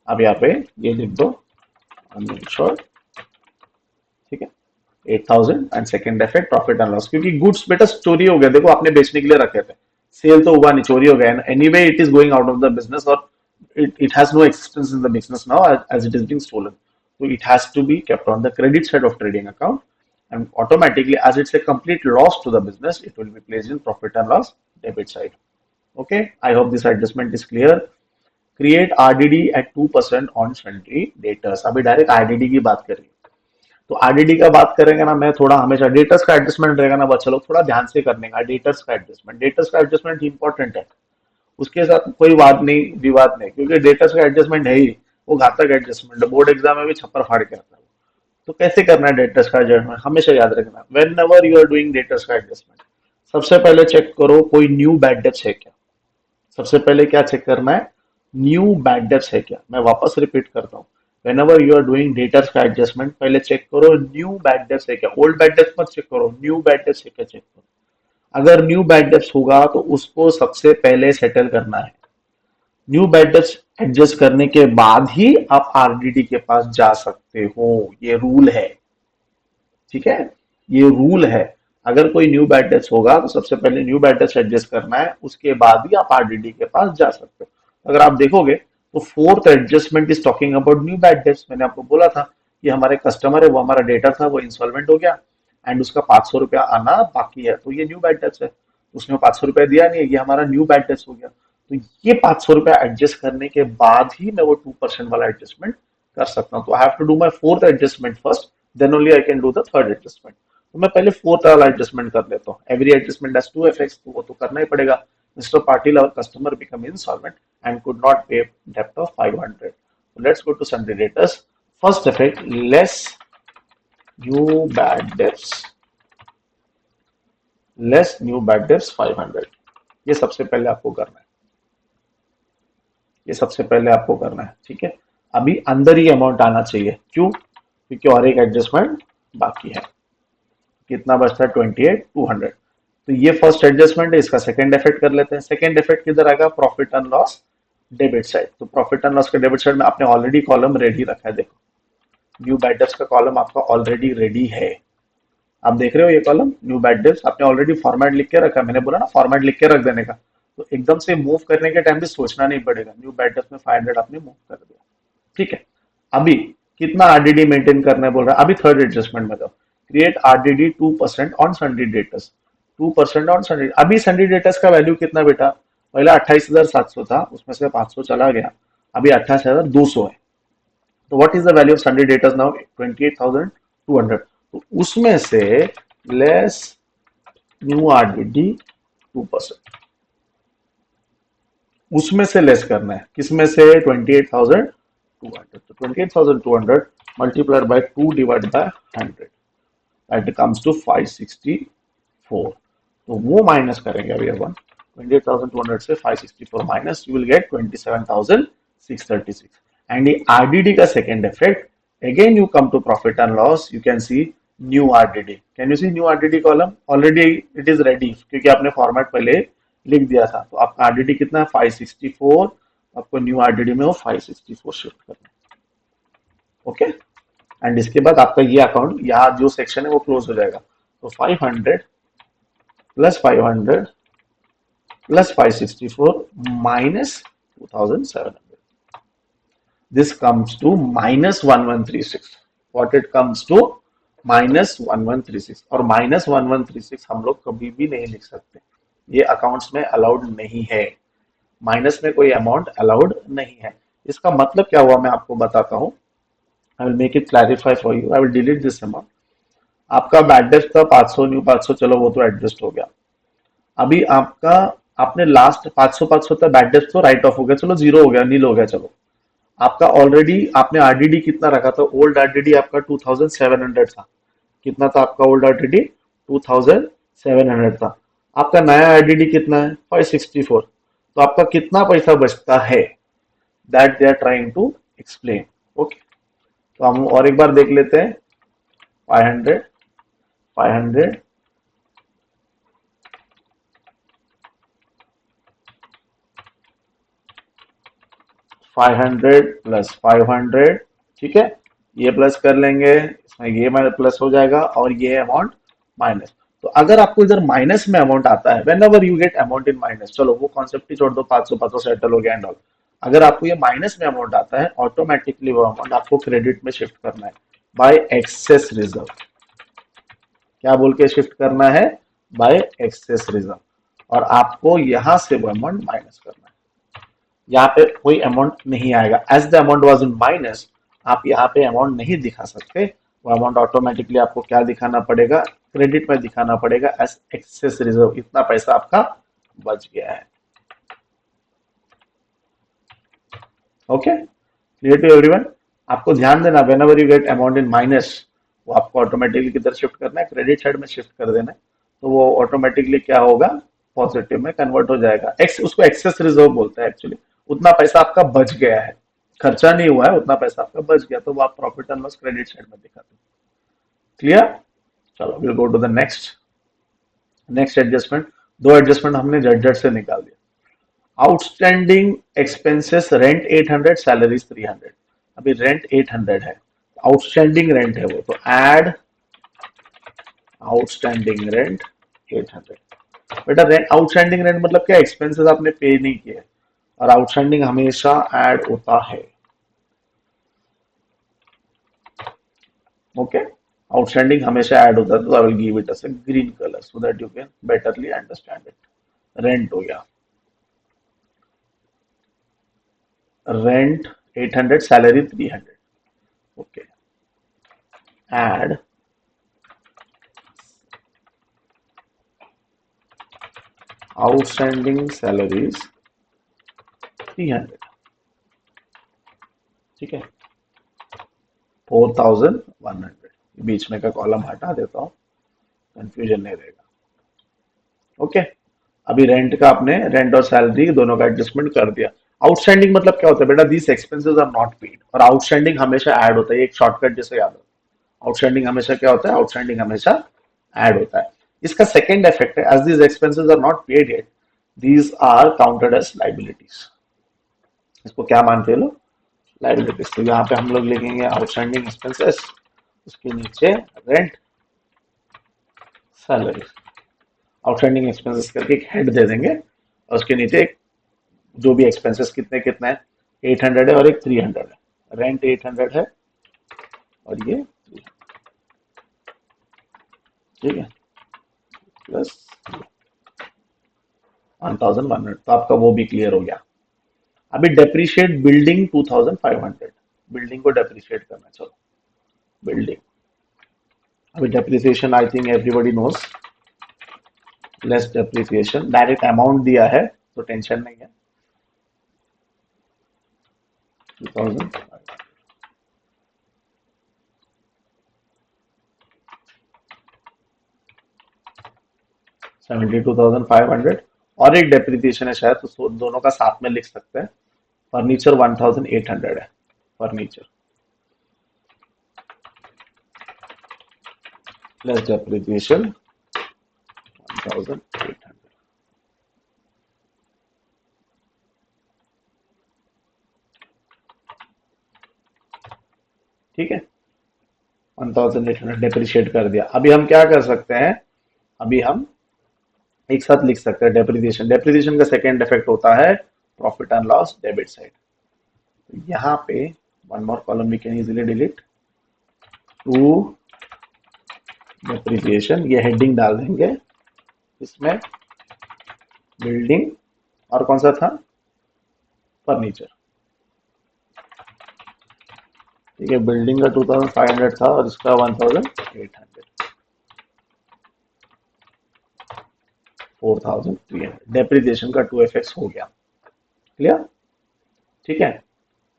अब यहाँ पे ये लिख दो अनइंश्योर्ड, ठीक है, 8,000। And second effect profit and loss, क्योंकि गुड्स बेटा चोरी हो गया, देखो आपने बेचने के लिए रखे थे, सेल तो हुआ नहीं, चोरी हो गया, anyway it is going out of the business, और it has no existence in the business now as it is being stolen. So it has to be kept on the credit side of trading account, and automatically, as it's a complete loss to the business, it will be placed in profit and loss debit side. Okay, I hope this adjustment is clear. Create RDD at 2% on sundry debtors. अभी डायरेक्ट RDD की बात करें, तो आरडीडी का बात करेंगे ना, मैं थोड़ा हमेशा डेटर्स का एडजस्टमेंट रहेगा ना बच्चा लोग, थोड़ा ध्यान से करने का डेटर्स का एडजस्टमेंट इंपॉर्टेंट है। उसके साथ कोई वाद नहीं विवाद नहीं, क्योंकि डेटर्स का एडजस्टमेंट है ही वो घातक एडजस्टमेंट है, बोर्ड एग्जाम में भी छप्पर फाड़ के आता है। तो कैसे करना है डेटर्स का एडजस्टमेंट, हमेशा याद रखना, whenever you are doing debtors का एडजस्टमेंट, सबसे पहले चेक करो कोई न्यू बैड डेट्स है क्या। सबसे पहले क्या चेक करना है, न्यू बैड डेट्स है क्या। मैं वापस रिपीट करता हूँ, whenever you are doing debtors का एडजस्टमेंट, पहले चेक करो न्यू बैड डेट्स है क्या। ओल्ड बैड डेट्स मत चेक करो, न्यू बैड डेट्स है क्या चेक करो। अगर न्यू बैड डेट्स होगा तो उसको सबसे पहले सेटल करना है। न्यू बैड डेट्स एडजस्ट करने के बाद ही आप आरडीडी के पास जा सकते हो, ये रूल है, ठीक है, ये रूल है। अगर कोई न्यू बैड डेट्स होगा तो सबसे पहले न्यू बैड डेट्स एडजस्ट करना है, उसके बाद ही आप आरडीडी के पास जा सकते हो। अगर आप देखोगे तो fourth adjustment is talking about new bad dates. मैंने आपको बोला था कि हमारे कस्टमर है, वो हमारा डेटा था, वो इंसॉल्वेंट हो गया एंड उसका 500 रुपया आना बाकी है, तो ये न्यू बैड डेट्स है। उसने 500 रुपया दिया नहीं है, ये हमारा न्यू बैड डेट्स हो गया। तो ये 500 रुपया एडजस्ट करने के बाद ही मैं वो 2% वाला एडजस्टमेंट कर सकता हूँ। तो I have to do my fourth adjustment first, then only I can do the third adjustment. तो मैं पहले फोर्थ वाला एडजस्टमेंट कर लेता हूँ। Every adjustment has two effects, तो वो तो करना ही पड़ेगा। Mister Patil our customer become insolvent and could not pay डेप्ट of 500। So let's go to sundry debtors. First effect, less new bad debts, less new bad debts 500। ये सबसे पहले आपको करना है, ये सबसे पहले आपको करना है, ठीक है। अभी अंदर ही अमाउंट आना चाहिए, क्यों, क्योंकि और एक एडजस्टमेंट बाकी है। कितना बचता है, 28,200। तो ये फर्स्ट एडजस्टमेंट है, इसका सेकंड इफेक्ट कर लेते हैं। सेकंड इफेक्ट किधर आएगा, profit and loss debit side. तो प्रॉफिट एंड लॉस के डेबिट साइड में आपने ऑलरेडी कॉलम रेडी रखा है, देखो न्यू बैड डेब्ट्स का कॉलम आपका ऑलरेडी रेडी है। आप देख रहे हो ये कॉलम न्यू बैड डेब्ट्स, आपने ऑलरेडी फॉर्मेट लिख के रखा है। मैंने बोला ना फॉर्मेट लिख के रख देने का, तो एकदम से मूव करने के टाइम भी सोचना नहीं पड़ेगा। न्यू बैड डेब्ट्स में 500 आपने मूव कर दिया, ठीक है। अभी कितना आरडीडी मेंटेन करना है बोल रहा है, अभी थर्ड एडजस्टमेंट में, create RDD 2% on Sunday debtors, 2% on Sunday. अभी सन्डे डेटर्स का वैल्यू कितना बेटा, पहले 28,700 था, उसमें से 500 चला गया, अभी 28,200 है। तो what is the value of Sunday debtors now, 28,200। तो उसमें से लेस न्यू आरडीडी 2%, उसमें से लेस करना है, किसमें से, 28,200। तो 28,200 multiplied by 2 divide by 100, that comes to 564। तो वो माइनस करेंगे अभी अपन, 28,200 से 564 minus, you will get 27,636। And ये आरडीडी का second effect, again you come to profit and loss, you can see new RDD. Can you see new RDD column, already it is ready, क्योंकि आपने फॉर्मेट पहले लिख दिया था। तो आपका आरडीडी कितना है, 564, आपको न्यू आरडीडी में वो 564 शिफ्ट करना है, ओके। एंड इसके बाद आपका ये अकाउंट, यहाँ जो सेक्शन है वो क्लोज हो जाएगा। तो 500 plus 500 plus 564 minus 2700, this comes to minus 1136। what it comes to, minus 1136। और माइनस 1136 हम लोग कभी भी नहीं लिख सकते, ये अकाउंट्स में अलाउड नहीं है, माइनस में कोई अमाउंट अलाउड नहीं है। इसका मतलब क्या हुआ मैं आपको बताता हूँ, I will make it clarify for you, I will delete this amount. आपका बैड डेट था 500, न्यू 500, चलो वो तो एडजस्ट हो गया। अभी आपका, आपने लास्ट 500 तक बैड डेट तो राइट ऑफ हो गया, चलो जीरो हो गया, नील हो गया, चलो। आपका ऑलरेडी आपने आरडीडी कितना रखा था, ओल्ड आरडीडी आपका 2700 था। कितना था आपका ओल्ड आरडीडी, 2700 था। आपका नया आरडीडी कितना है, 564। तो आपका कितना पैसा बचता है, that they are trying to explain, okay. तो हम और एक बार देख लेते हैं, 500 500 500 प्लस 500, ठीक है, ये प्लस कर लेंगे, इसमें ये प्लस हो जाएगा और ये अमाउंट माइनस। तो अगर आपको इधर माइनस में अमाउंट आता है, when ever you get amount in minus, चलो वो कॉन्सेप्ट ही छोड़ दो, 500 सेटल हो गया एंड ऑल। अगर आपको ये माइनस में अमाउंट आता है, ऑटोमेटिकली वो अमाउंट आपको क्रेडिट में शिफ्ट करना है बाय एक्सेस रिजर्व। क्या बोल के शिफ्ट करना है, बाय एक्सेस रिजर्व, और आपको यहां से वो अमाउंट माइनस करना है। यहाँ पे कोई अमाउंट नहीं आएगा, as the amount was in minus, आप यहाँ पे अमाउंट नहीं दिखा सकते, वो अमाउंट ऑटोमेटिकली आपको क्या दिखाना पड़ेगा, क्रेडिट में दिखाना पड़ेगा एज एक्सेस रिजर्व, इतना पैसा आपका बच गया है। Okay, clear to everyone. आपको ध्यान देना, whenever you get amount in minus, वो आपको ऑटोमेटिकली किधर शिफ्ट करना है, क्रेडिट साइड में शिफ्ट कर देना है, तो वो ऑटोमेटिकली क्या होगा, पॉजिटिव में कन्वर्ट हो जाएगा। एक्स उसको एक्सेस रिजर्व बोलते हैं एक्चुअली। उतना पैसा आपका बच गया है, खर्चा नहीं हुआ है, उतना पैसा आपका बच गया, तो वो आप profit and loss credit side में दिखाते हैं। क्लियर? चलो will go to the next. Next adjustment, दो एडजस्टमेंट हमने झट झट से निकाल दिया। Outstanding expenses, rent 800, salaries 300। अभी रेंट 800 है, आउटस्टैंडिंग रेंट है वो, तो ऐड आउटस्टैंडिंग रेंट 800। बेटा रेंट, आउटस्टैंडिंग रेंट मतलब क्या, एक्सपेंसेस आपने पे नहीं किए, और आउटस्टैंडिंग हमेशा ऐड होता है। ओके, आउटस्टैंडिंग हमेशा ऐड होता है, तो I will give it us a green colour so that you can betterly understand it. Rent हो गया, rent 800, salary 300। Okay, add outstanding salaries 300। ठीक है, 4100, बीच में का कॉलम हटा देता हूं, कंफ्यूजन नहीं रहेगा। ओके, अभी रेंट का आपने, रेंट और सैलरी दोनों का एडजस्टमेंट कर दिया। आउटस्टैंडिंग मतलब क्या होता है बेटा, दीस एक्सपेंसेस आर नॉट पेड, और आउटस्टैंडिंग हमेशा ऐड होता है, एक शॉर्टकट जैसे याद हो। आउटस्टैंडिंग हमेशा क्या होता है, आउटस्टैंडिंग हमेशा ऐड होता है। इसका सेकंड इफेक्ट है, as these expenses are not paid yet, these are counted as liabilities. इसको क्या मानते हैं लोग, लाइबिलिटीज। तो यहाँ पे हम लोग लिखेंगे आउटस्टैंडिंग एक्सपेंसेस, उसके नीचे रेंट, सैलरी, आउटस्टैंडिंग एक्सपेंसेस करके एक हेड दे देंगे, और उसके नीचे एक जो भी एक्सपेंसेस कितने कितने हैं, 800 है और एक 300 है। रेंट 800 है और ये 300, ठीक है, प्लस 1100, तो आपका वो भी क्लियर हो गया। अभी डेप्रिशिएट बिल्डिंग 2500, बिल्डिंग को डेप्रिशिएट करना। चलो बिल्डिंग, अभी depreciation I think everybody knows, less depreciation, direct amount दिया है तो टेंशन नहीं है। 2500, 72,500, और एक डेप्रिसिएशन है शायद, तो दोनों का साथ में लिख सकते हैं। फर्नीचर 1800 है, फर्नीचर प्लस डेप्रिसिएशन 1800। ठीक है, 1800 डेप्रिशिएट कर दिया। अभी हम क्या कर सकते हैं, अभी हम एक साथ लिख सकते हैं डेप्रिसिएशन। डेप्रिसिएशन का सेकेंड इफेक्ट होता है profit and loss debit side. यहाँ पे one more column we can easily delete, to depreciation, ये हेडिंग डाल देंगे इसमें, बिल्डिंग और कौन सा था, फर्नीचर। ठीक है, बिल्डिंग का 2500 था और इसका 1800, 4300। डेप्रिसिएशन का 2fx हो गया। क्लियर? ठीक है,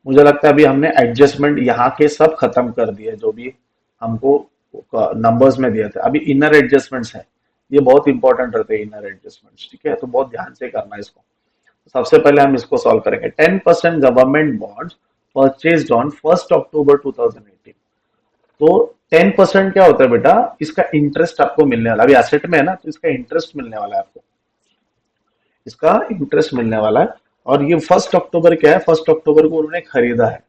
मुझे लगता है अभी हमने एडजस्टमेंट यहाँ के सब खत्म कर दिए जो भी हमको नंबर्स में दिए थे। अभी इनर एडजस्टमेंट्स है, ये बहुत इंपॉर्टेंट रहते हैं इनर एडजस्टमेंट्स। ठीक है, तो बहुत ध्यान से करना है इसको। सबसे पहले हम इसको सॉल्व करेंगे। 10% गवर्नमेंट बॉन्ड्स परचेज्ड ऑन 1 अक्टूबर 2018। तो 10% क्या होता है बेटा, इसका इंटरेस्ट आपको मिलने वाला, अभी एसेट में है ना, तो इसका इंटरेस्ट मिलने वाला है आपको, इसका इंटरेस्ट मिलने वाला है। और ये 1 अक्टूबर क्या है, 1 अक्टूबर को उन्होंने खरीदा है,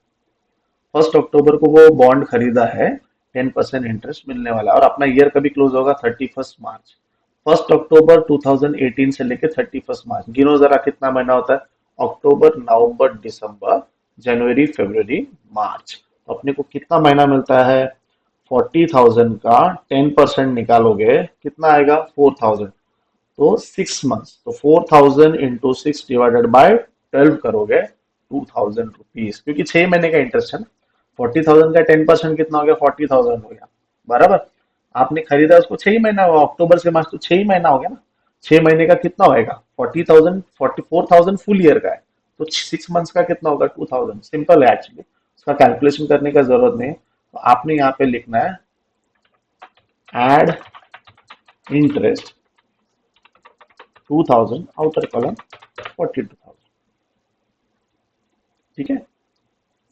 1 अक्टूबर को वो बॉन्ड खरीदा है, 10% इंटरेस्ट मिलने वाला है। और अपना ईयर कभी क्लोज होगा, 31 मार्च। 1 अक्टूबर 2018 से लेके 31 मार्च, गिनो जरा कितना महीना होता है, अक्टूबर, नवंबर, दिसंबर, जनवरी, फरवरी, मार्च। तो अपने को कितना महीना मिलता है, 40,000 का 10% निकालोगे कितना आएगा, 4,000। तो 6 मंथ्स, तो 4,000 इंटू 6 डिवाइडेड बाय 12 करोगे, 2,000 रुपीज, क्योंकि 6 महीने का इंटरेस्ट है ना, 40,000 का 10% कितना हो गया? 40,000 हो गया, बराबर। आपने खरीदा उसको 6 ही महीना हुआ, अक्टूबर से मार्च तो 6 ही महीना हो गया ना। 6 महीने का कितना होएगा? 40,000, 44,000 फुल ईयर का है, तो 6 मंथ्स का कितना होगा? 2,000। सिंपल है एक्चुअली, उसका कैलकुलेशन करने का जरूरत नहीं है। तो आपने यहाँ पे लिखना है एड इंटरेस्ट 2,000 आउटर कॉलम 42,000। ठीक है,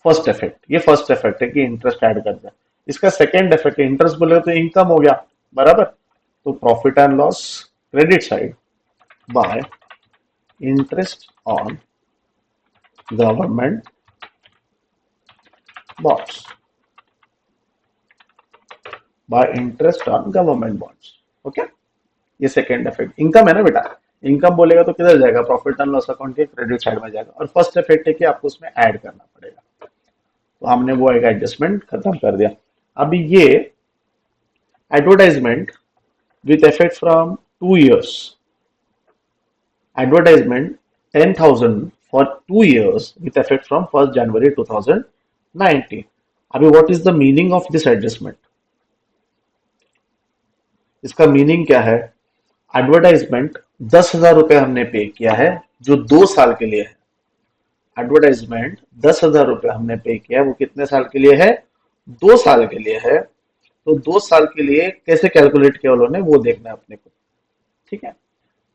फर्स्ट इफेक्ट, ये फर्स्ट इफेक्ट है कि इंटरेस्ट ऐड कर दिया। इसका सेकंड इफेक्ट है, इंटरेस्ट बोले तो इनकम हो गया, बराबर। तो profit and loss credit side bye interest on government bonds, bye interest on government bonds. Okay, ये सेकंड इफेक्ट इनकम है ना बेटा। इनकम बोलेगा तो किधर जाएगा? प्रॉफिट एंड लॉस अकाउंट के क्रेडिट साइड में जाएगा। और फर्स्ट इफेक्ट है कि आपको उसमें ऐड करना पड़ेगा। तो हमने वो एक एडजस्टमेंट खत्म कर दिया। अभी ये advertisement with effect from 2 years. Advertisement 10,000 for 2 years with effect from 1st January 2019. अभी what is the meaning of this adjustment? इसका मीनिंग क्या है? एडवर्टाइजमेंट 10,000 रुपए हमने पे किया है, जो 2 साल के लिए है। एडवर्टाइजमेंट 10,000 रुपए हमने पे किया है, वो कितने साल के लिए है? 2 साल के लिए है। तो 2 साल के लिए कैसे कैलकुलेट किया उन्होंने, वो देखना है अपने को। ठीक है,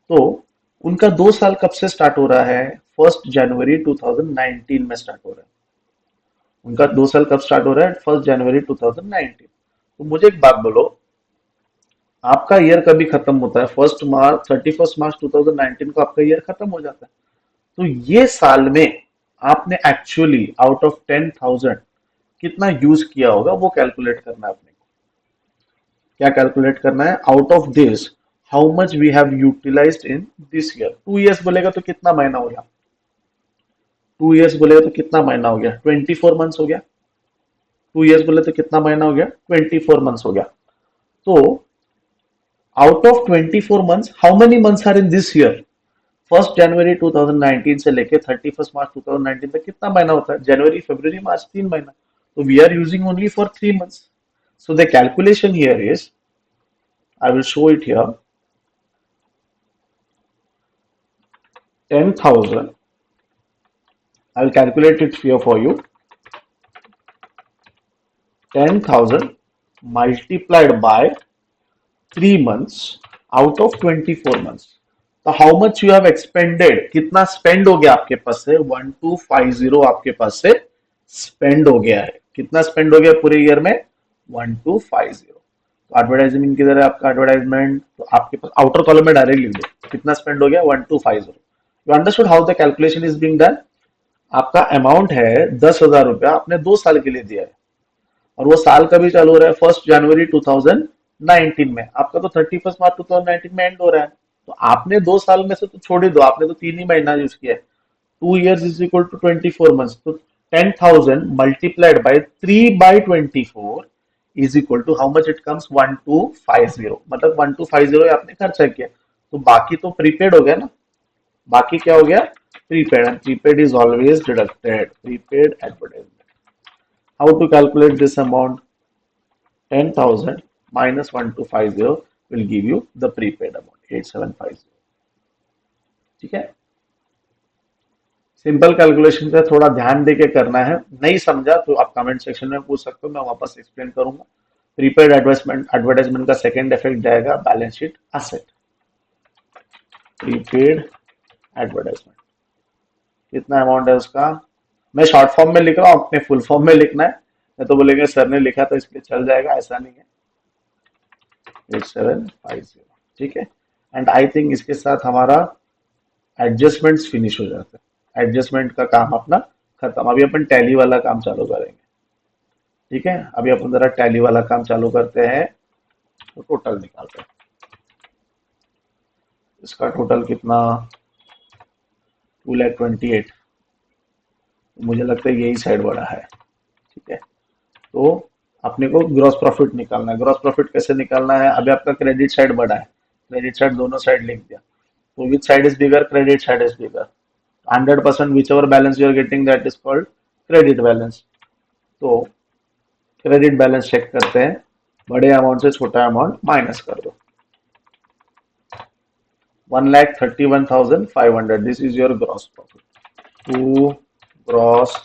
तो उनका 2 साल कब से स्टार्ट हो रहा है? 1 जनवरी 2019 में स्टार्ट हो रहा है। उनका 2 साल कब स्टार्ट हो रहा है? 1 जनवरी 2019। तो मुझे एक बात बोलो, आपका ईयर कभी खत्म होता है? 1 मार्च 31 मार्च 2019 को आपका ईयर खत्म हो जाता है। तो ये साल में आपने एक्चुअली आउट ऑफ 10,000 कितना यूज किया होगा, वो कैलकुलेट करना है अपने को। क्या कैलकुलेट करना है? Out of this how much we have utilized in this year. 2 years बोलेगा तो कितना महीना हो गया? 2 इयर्स बोलेगा तो कितना महीना हो गया? 24 मंथ्स हो गया। 2 इयर्स बोले तो कितना महीना हो गया? 24 मंथ्स हो गया। तो out of 24 months how many months are in this year? 1 जनवरी 2019 से लेके 31 मार्च 2019 तक कितना महीना होता है? जनवरी फरवरी मार्च, 3 महीना। तो we are using only for 3 months. So the calculation here is, I will show it here, 10,000. I will calculate it here for you. 10,000 multiplied by 3 months out of 24 months. तो how much you have expanded, कितना स्पेंड हो गया आपके पास से? 1250 आपके पास से स्पेंड हो गया है। कितना स्पेंड हो गया पूरे ईयर में? 1250। तो एडवर्टाइजमेंट किधर है आपका? एडवर्टाइजमेंट तो आपके पास आउटर कॉलम में डायरेक्ट लिख दो कितना स्पेंड हो गया? 1250। You understood how the calculation is being done? आपका अमाउंट है 10,000 रुपया, आपने 2 साल के लिए दिया है, और वो साल कभी चालू हो रहा है? 1 जनवरी 2019 में। आपका तो 31 मार्च 2019 में एंड हो रहा है। तो आपने 2 साल में से तो छोड़ ही दो, आपने तो 3 ही महीना यूज किया है। 2 years is equal to 24 months. तो 10,000 multiplied by 3/24 is equal to how much it comes? 1250। मतलब 1250 आपने खर्चा किया, तो बाकी तो प्रीपेड हो गया ना। बाकी क्या हो गया? Prepaid, and prepaid is always deducted. Prepaid advertisement. How to calculate this amount? 10,000 minus 1250 will give you the prepaid amount 8750। ठीक है, सिंपल कैलकुलेशन का थोड़ा ध्यान देके करना है। नहीं समझा तो आप कमेंट सेक्शन में पूछ सकते हो, मैं वापस एक्सप्लेन करूंगा। प्रीपेड एडवर्टाइजमेंट का सेकंड इफेक्ट जाएगा balance sheet asset. Prepaid advertisement कितना अमाउंट है उसका? मैं शॉर्ट फॉर्म में लिख रहा हूँ, अपने फुल फॉर्म में लिखना है। मैं तो बोलेंगे सर ने लिखा तो इसलिए चल जाएगा, ऐसा नहीं है। 8750। ठीक है, एंड आई थिंक इसके साथ हमारा एडजस्टमेंट्स फिनिश हो जाता है। एडजस्टमेंट का काम अपना खत्म। अभी अपन टैली वाला काम चालू करेंगे। ठीक है, अभी अपन जरा टैली वाला काम चालू करते हैं। तो टोटल निकालते हैं, इसका टोटल कितना? 2,28,000। मुझे लगता है यही साइड बड़ा है। ठीक है, तो अपने को ग्रॉस प्रॉफिट निकालना है। ग्रॉस प्रॉफिट कैसे निकालना है? अभी आपका क्रेडिट साइड बड़ा है, क्रेडिट साइड दोनों साइड लिख दिया। तो which side is bigger? Credit side is bigger. 100% whichever balance you are getting, that is called credit balance। तो क्रेडिट बैलेंस चेक करते हैं, बड़े अमाउंट से छोटा अमाउंट माइनस कर दो। 1,31,500 this is your gross profit. To gross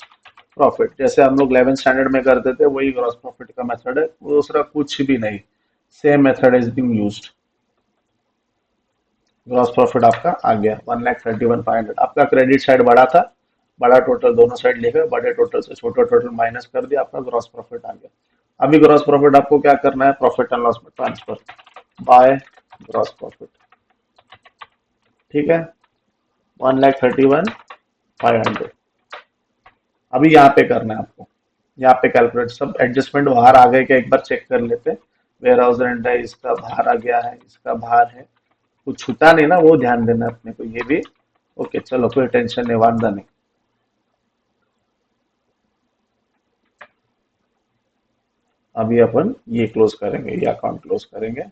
profit जैसे हम लोग 11 स्टैंडर्ड में करते थे वही ग्रॉस प्रॉफिट का मेथड है, दूसरा कुछ भी नहीं, same method is being used. Gross profit आपका आ गया 1,31,500। आपका क्रेडिट साइड बड़ा था, बड़ा टोटल दोनों साइड लेकर बड़े टोटल से छोटा टोटल माइनस कर दिया, आपका ग्रॉस प्रॉफिट आ गया। अभी ग्रॉस प्रॉफिट आपको क्या करना है, प्रॉफिट एंड लॉस में ट्रांसफर बाय ग्रॉस प्रॉफिट। ठीक है, 1,31,500 अभी यहाँ पे करना है आपको, यहाँ पे कैलकुलेट सब एडजस्टमेंट बाहर आ गए क्या एक बार चेक कर लेते हैं। वेयर हाउस रेंट है, इसका बाहर आ गया है, इसका बाहर है, कुछ छूटा नहीं ना, वो ध्यान देना अपने को, ये भी ओके। चलो कोई टेंशन नहीं, वादा नहीं। अभी अपन ये क्लोज करेंगे, ये अकाउंट क्लोज करेंगे।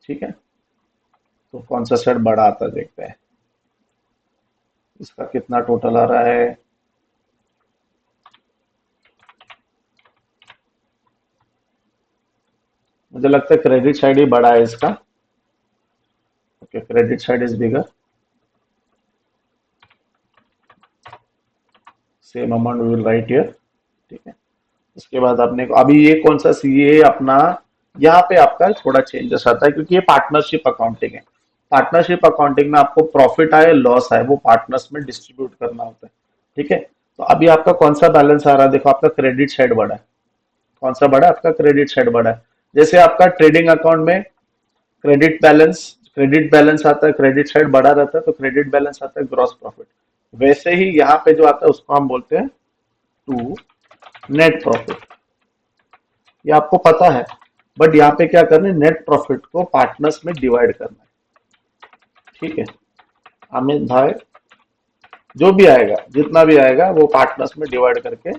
ठीक है, तो कौन सा सेट बड़ा आता है देखते हैं, इसका कितना टोटल आ रहा है। मुझे लगता है क्रेडिट साइड ही बड़ा है इसका। Okay, credit side is bigger, same amount we will write here. ठीक है, उसके बाद आपने को अभी ये कौन सा सीए अपना, यहाँ पे आपका थोड़ा चेंजेस आता है क्योंकि ये पार्टनरशिप अकाउंटिंग है। पार्टनरशिप अकाउंटिंग में आपको प्रॉफिट आए लॉस आए वो पार्टनर्स में डिस्ट्रीब्यूट करना होता है। ठीक है, तो अभी आपका कौन सा बैलेंस आ रहा है, देखो आपका क्रेडिट साइड बढ़ा है। कौन सा बढ़ा है, आपका क्रेडिट साइड बढ़ा है। जैसे आपका ट्रेडिंग अकाउंट में क्रेडिट बैलेंस आता है, क्रेडिट साइड बढ़ा रहता है तो क्रेडिट बैलेंस आता है ग्रॉस प्रॉफिट। वैसे ही यहाँ पे जो आता है उसको हम बोलते हैं टू नेट प्रॉफिट। ये आपको पता है, बट यहाँ पे क्या करना है, नेट प्रॉफिट को पार्टनर्स में डिवाइड करना है। ठीक है, अमित भाई जो भी आएगा जितना भी आएगा वो पार्टनर्स में डिवाइड करके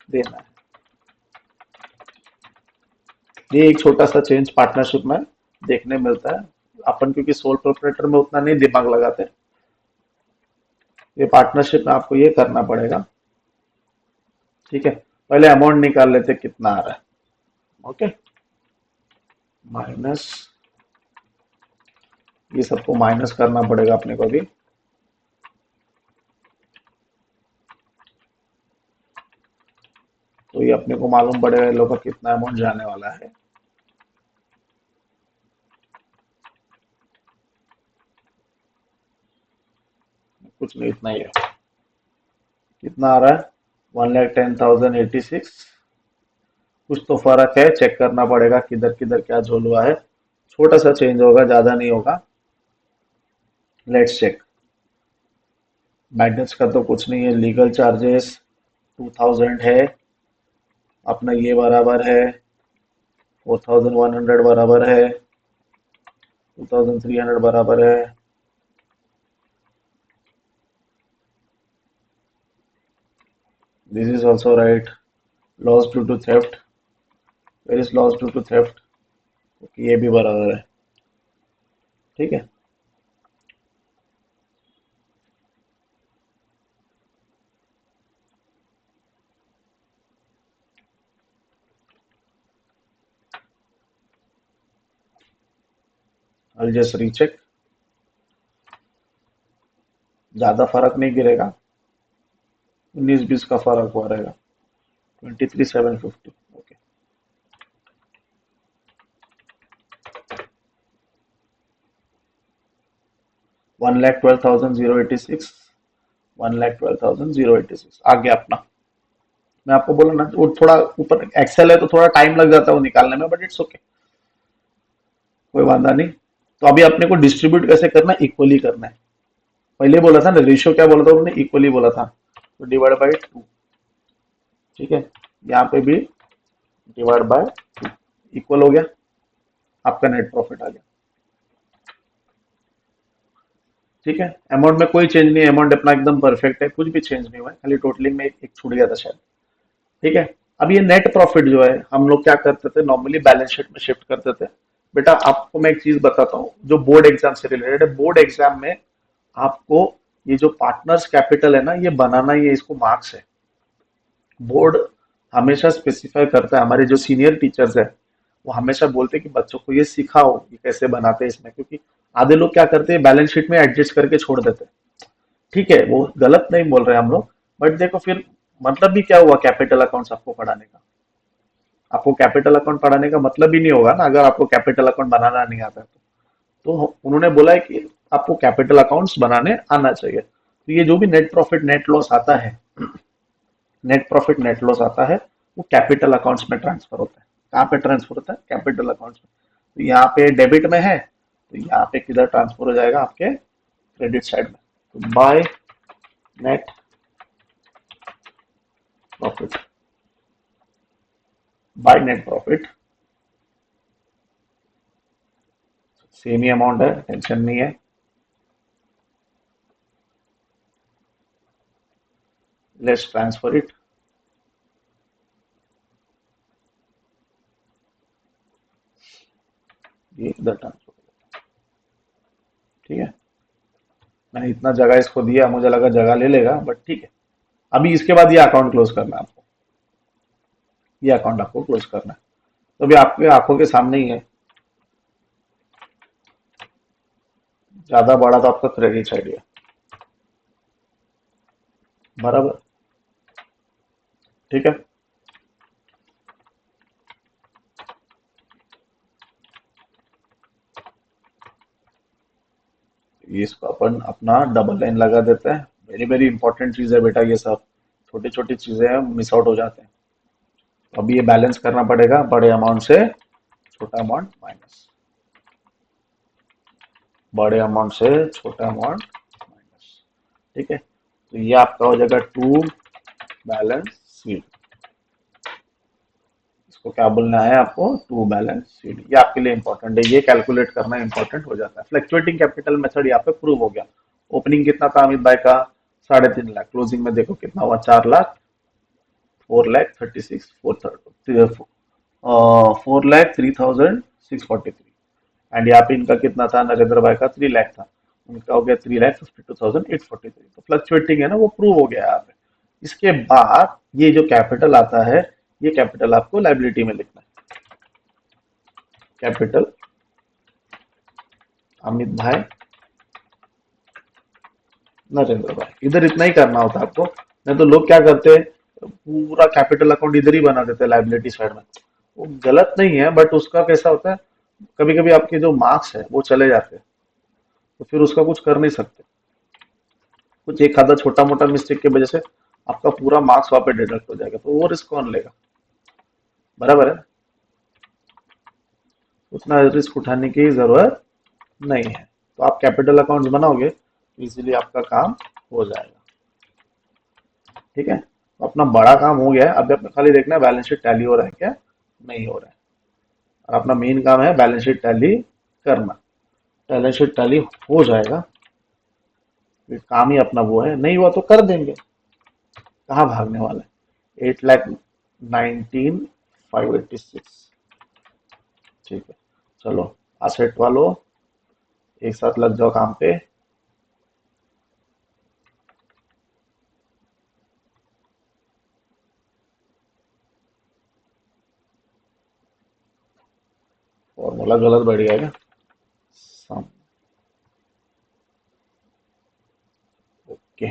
देना है। ये एक छोटा सा चेंज पार्टनरशिप में देखने मिलता है। अपन क्योंकि सोल प्रोप्राइटर में उतना नहीं दिमाग लगाते, ये पार्टनरशिप में आपको ये करना पड़ेगा। ठीक है, पहले अमाउंट निकाल लेते कितना आ रहा है। ओके, माइनस, ये सबको माइनस करना पड़ेगा अपने को भी। तो ये अपने को मालूम पड़ेगा इन लोगों का कितना अमाउंट जाने वाला है। कुछ नहीं, इतना ही है। कितना आ रहा है, 1,10,086। कुछ तो फर्क है, चेक करना पड़ेगा किधर किधर क्या झोल हुआ है। छोटा सा चेंज होगा, ज्यादा नहीं होगा। Let's check. बैंकेज का तो कुछ नहीं है, लीगल चार्जेस 2,000 है, अपना ये बराबर है 4,100 बराबर है, 2,300 बराबर है। This is also right. Loss due to theft, where is loss due to theft, ये भी बराबर है। ठीक है, आई जस्ट रीचेक, ज्यादा फर्क नहीं गिरेगा, 19-20 का फर्क हुआ रहेगा। 23,750। ओके, 1,12,086, 1,12,086 आ गया अपना। मैं आपको बोला ना वो थोड़ा ऊपर एक्सेल है तो थोड़ा टाइम लग जाता है वो निकालने में, बट इट्स ओके, कोई वादा नहीं। तो अभी अपने को डिस्ट्रीब्यूट कैसे करना है, इक्वली करना है। पहले बोला था ना रेशियो, क्या बोला था उन्होंने, इक्वली बोला था, तो डिवाइड बाय 2। ठीक है, यहाँ पे भी डिवाइड बाय 2, इक्वल हो गया, आपका नेट प्रॉफिट आ गया। ठीक है, अमाउंट में कोई चेंज नहीं है, अमाउंट अपना एकदम परफेक्ट है, कुछ भी चेंज नहीं हुआ है, खाली टोटलिंग में एक छूट गया था शायद। ठीक है, अब ये नेट प्रॉफिट जो है हम लोग क्या करते थे, नॉर्मली बैलेंस शीट में शिफ्ट करते थे। बेटा आपको मैं एक चीज बताता हूँ जो बोर्ड एग्जाम से रिलेटेड है। बोर्ड एग्जाम में आपको ये जो पार्टनर्स कैपिटल है ना, ये बनाना ही है, इसको मार्क्स है। बोर्ड हमेशा स्पेसिफाई करता है, हमारे जो सीनियर टीचर्स है वो हमेशा बोलते हैं कि बच्चों को ये सिखाओ कि कैसे बनाते हैं इसमें, क्योंकि आधे लोग क्या करते हैं बैलेंस शीट में एडजस्ट करके छोड़ देते हैं। ठीक है, वो गलत नहीं बोल रहे हम लोग, बट देखो फिर मतलब भी क्या हुआ कैपिटल अकाउंट्स आपको पढ़ाने का? आपको कैपिटल अकाउंट पढ़ाने का मतलब ही नहीं होगा ना अगर आपको कैपिटल अकाउंट बनाना नहीं आता है तो उन्होंने बोला है कि आपको कैपिटल अकाउंट्स बनाने आना चाहिए। तो ये जो भी नेट प्रॉफिट नेट लॉस आता है, नेट प्रॉफिट नेट लॉस आता है, वो कैपिटल अकाउंट्स में ट्रांसफर होता है। कहाँ पे ट्रांसफर होता है? कैपिटल अकाउंट्स में। तो यहाँ पे डेबिट में है, तो यहाँ पे किधर ट्रांसफर हो जाएगा? आपके क्रेडिट साइड में। तो by net profit, by net profit same he amount है, टेंशन नहीं है। Let's transfer it. ये इधर ट्रांसफर, ठीक है। मैंने इतना जगह इसको दिया, मुझे लगा जगह ले लेगा, बट ठीक है। अभी इसके बाद ये अकाउंट क्लोज करना है आपको, ये अकाउंट आपको क्लोज करना है। तो अभी आपके आंखों के सामने ही है। ज्यादा बड़ा तो आपका क्रेडिट साइड है, बराबर, ठीक है। इसको अपन अपना डबल लाइन लगा देते हैं। वेरी वेरी इंपॉर्टेंट चीज है बेटा, ये सब छोटी छोटी चीजें हैं, मिस आउट हो जाते हैं। तो अभी ये बैलेंस करना पड़ेगा, बड़े अमाउंट से छोटा अमाउंट माइनस, बड़े अमाउंट से छोटा अमाउंट माइनस, ठीक है। तो ये आपका हो जाएगा टू बैलेंस शीट। इसको क्या बोलना है आपको? To balance sheet. ये आपके लिए इंपॉर्टेंट है, ये कैलकुलेट करना इंपॉर्टेंट हो जाता है। फ्लक्चुएटिंग कैपिटल मेथड यहाँ पे प्रूव हो गया। ओपनिंग कितना था अमित भाई का? 3.5 लाख। क्लोजिंग में देखो कितना हुआ? 4 लाख, 4,36, 4,03,643। एंड यहाँ पे इनका कितना था? नरेंद्र भाई का 3 लाख था, उनका हो गया 3,52,843। तो फ्लक्चुएटिंग है ना, वो प्रूव हो गया यहाँ पे। इसके बाद ये जो कैपिटल आता है, ये कैपिटल आपको लाइबिलिटी में लिखना है। कैपिटल अमित भाई, नरेंद्र भाई, इधर इतना ही करना होता है आपको। नहीं तो लोग क्या करते हैं, पूरा कैपिटल अकाउंट इधर ही बना देते हैं लाइबिलिटी साइड में। वो गलत नहीं है, बट उसका कैसा होता है, कभी कभी आपके जो मार्क्स है वो चले जाते हैं, तो फिर उसका कुछ कर नहीं सकते। कुछ एक आधा छोटा मोटा मिस्टेक की वजह से आपका पूरा मार्क्स वहां पे डिडक्ट हो जाएगा, तो वो रिस्क कौन लेगा? बराबर है। उतना रिस्क उठाने की जरूरत नहीं है। तो आप कैपिटल अकाउंट्स बनाओगे तो इजीली आपका काम हो जाएगा, ठीक है। तो अपना बड़ा काम हो गया है, अभी आपको खाली देखना है बैलेंस शीट टैली हो रहा है क्या, नहीं हो रहा है। और अपना मेन काम है बैलेंस शीट टैली करना। बैलेंस शीट टैली हो जाएगा, ये काम ही अपना वो है। नहीं हुआ तो कर देंगे, कहाँ भागने वाला है। 8,19,586, ठीक है। चलो असेट वालों, एक साथ लग जाओ काम पे। फॉर्मूला गलत बढ़ गया क्या? सम, ओके।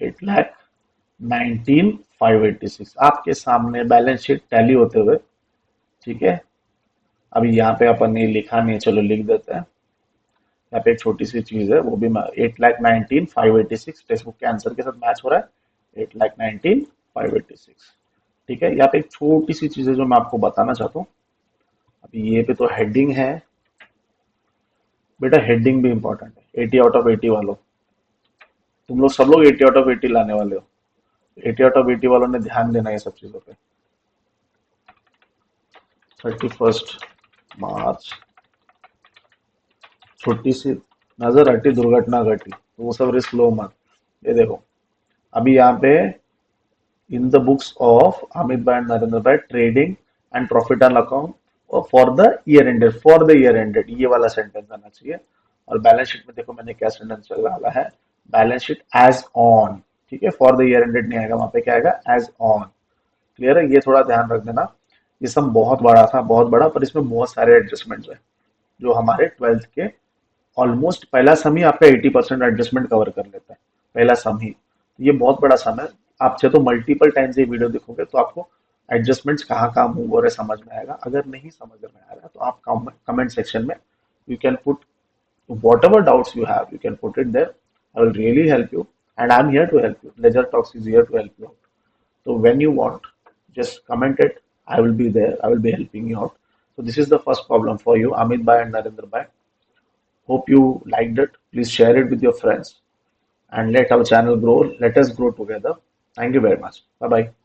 8,19,586 आपके सामने बैलेंस शीट टैली होते हुए, ठीक है। अभी यहाँ पे अपन ने लिखा नहीं है, चलो लिख देते हैं। यहाँ पे एक छोटी सी चीज है, वो भी 8,19,586 टेक्स्ट बुक के आंसर के साथ मैच हो रहा है। 8,19,586, ठीक है। यहाँ पे एक छोटी सी चीज है जो मैं आपको बताना चाहता हूँ। अभी ये पे तो हेडिंग है बेटा, हेडिंग भी इंपॉर्टेंट है। 80 आउट ऑफ 80 वालों, तुम लोग सब लोग 80 आउट ऑफ 80 लाने वाले हो। 80 आउट ऑफ 80 वालों ने ध्यान देना है सब चीजों पे। 31 मार्च, छोटी सी नजर हटी, दुर्घटना घटी, तो वो सब रिस्क लो मत। ये देखो अभी यहाँ पे in the books of Amit भाई एंड नरेंद्र भाई trading and profit and account for the year ended, for the year ended, ये वाला सेंटेंस आना चाहिए। और बैलेंस शीट में देखो मैंने क्या सेंटेंस चल रहा है, बैलेंस शीट एज ऑन, ठीक है, फॉर द ईयर एंडेड नहीं आएगा, वहां पे क्या आएगा, एज ऑन। क्लियर है, ये थोड़ा ध्यान रख देना। ये सम बहुत बड़ा था, बहुत बड़ा, पर इसमें बहुत सारे एडजस्टमेंट्स है जो हमारे 12th के ऑलमोस्ट पहला सम ही आपका 80% एडजस्टमेंट कवर कर लेता है, पहला सम ही। तो ये बहुत बड़ा सम है। आप चाहे तो मल्टीपल टाइम्स ये वीडियो देखोगे तो आपको एडजस्टमेंट्स कहाँ कहाँ मूव हो रहे समझ में आएगा। अगर नहीं समझ में आ रहा तो आप कमेंट सेक्शन में you can put whatever doubts you have, you can put it there. I will really help you, and I'm here to help you. Ledger Talks is here to help you out. So when you want, just comment it. I will be there. I will be helping you out. So this is the first problem for you, Amit Bhai and Narendra Bhai. Hope you liked it. Please share it with your friends and let our channel grow. Let us grow together. Thank you very much. Bye bye.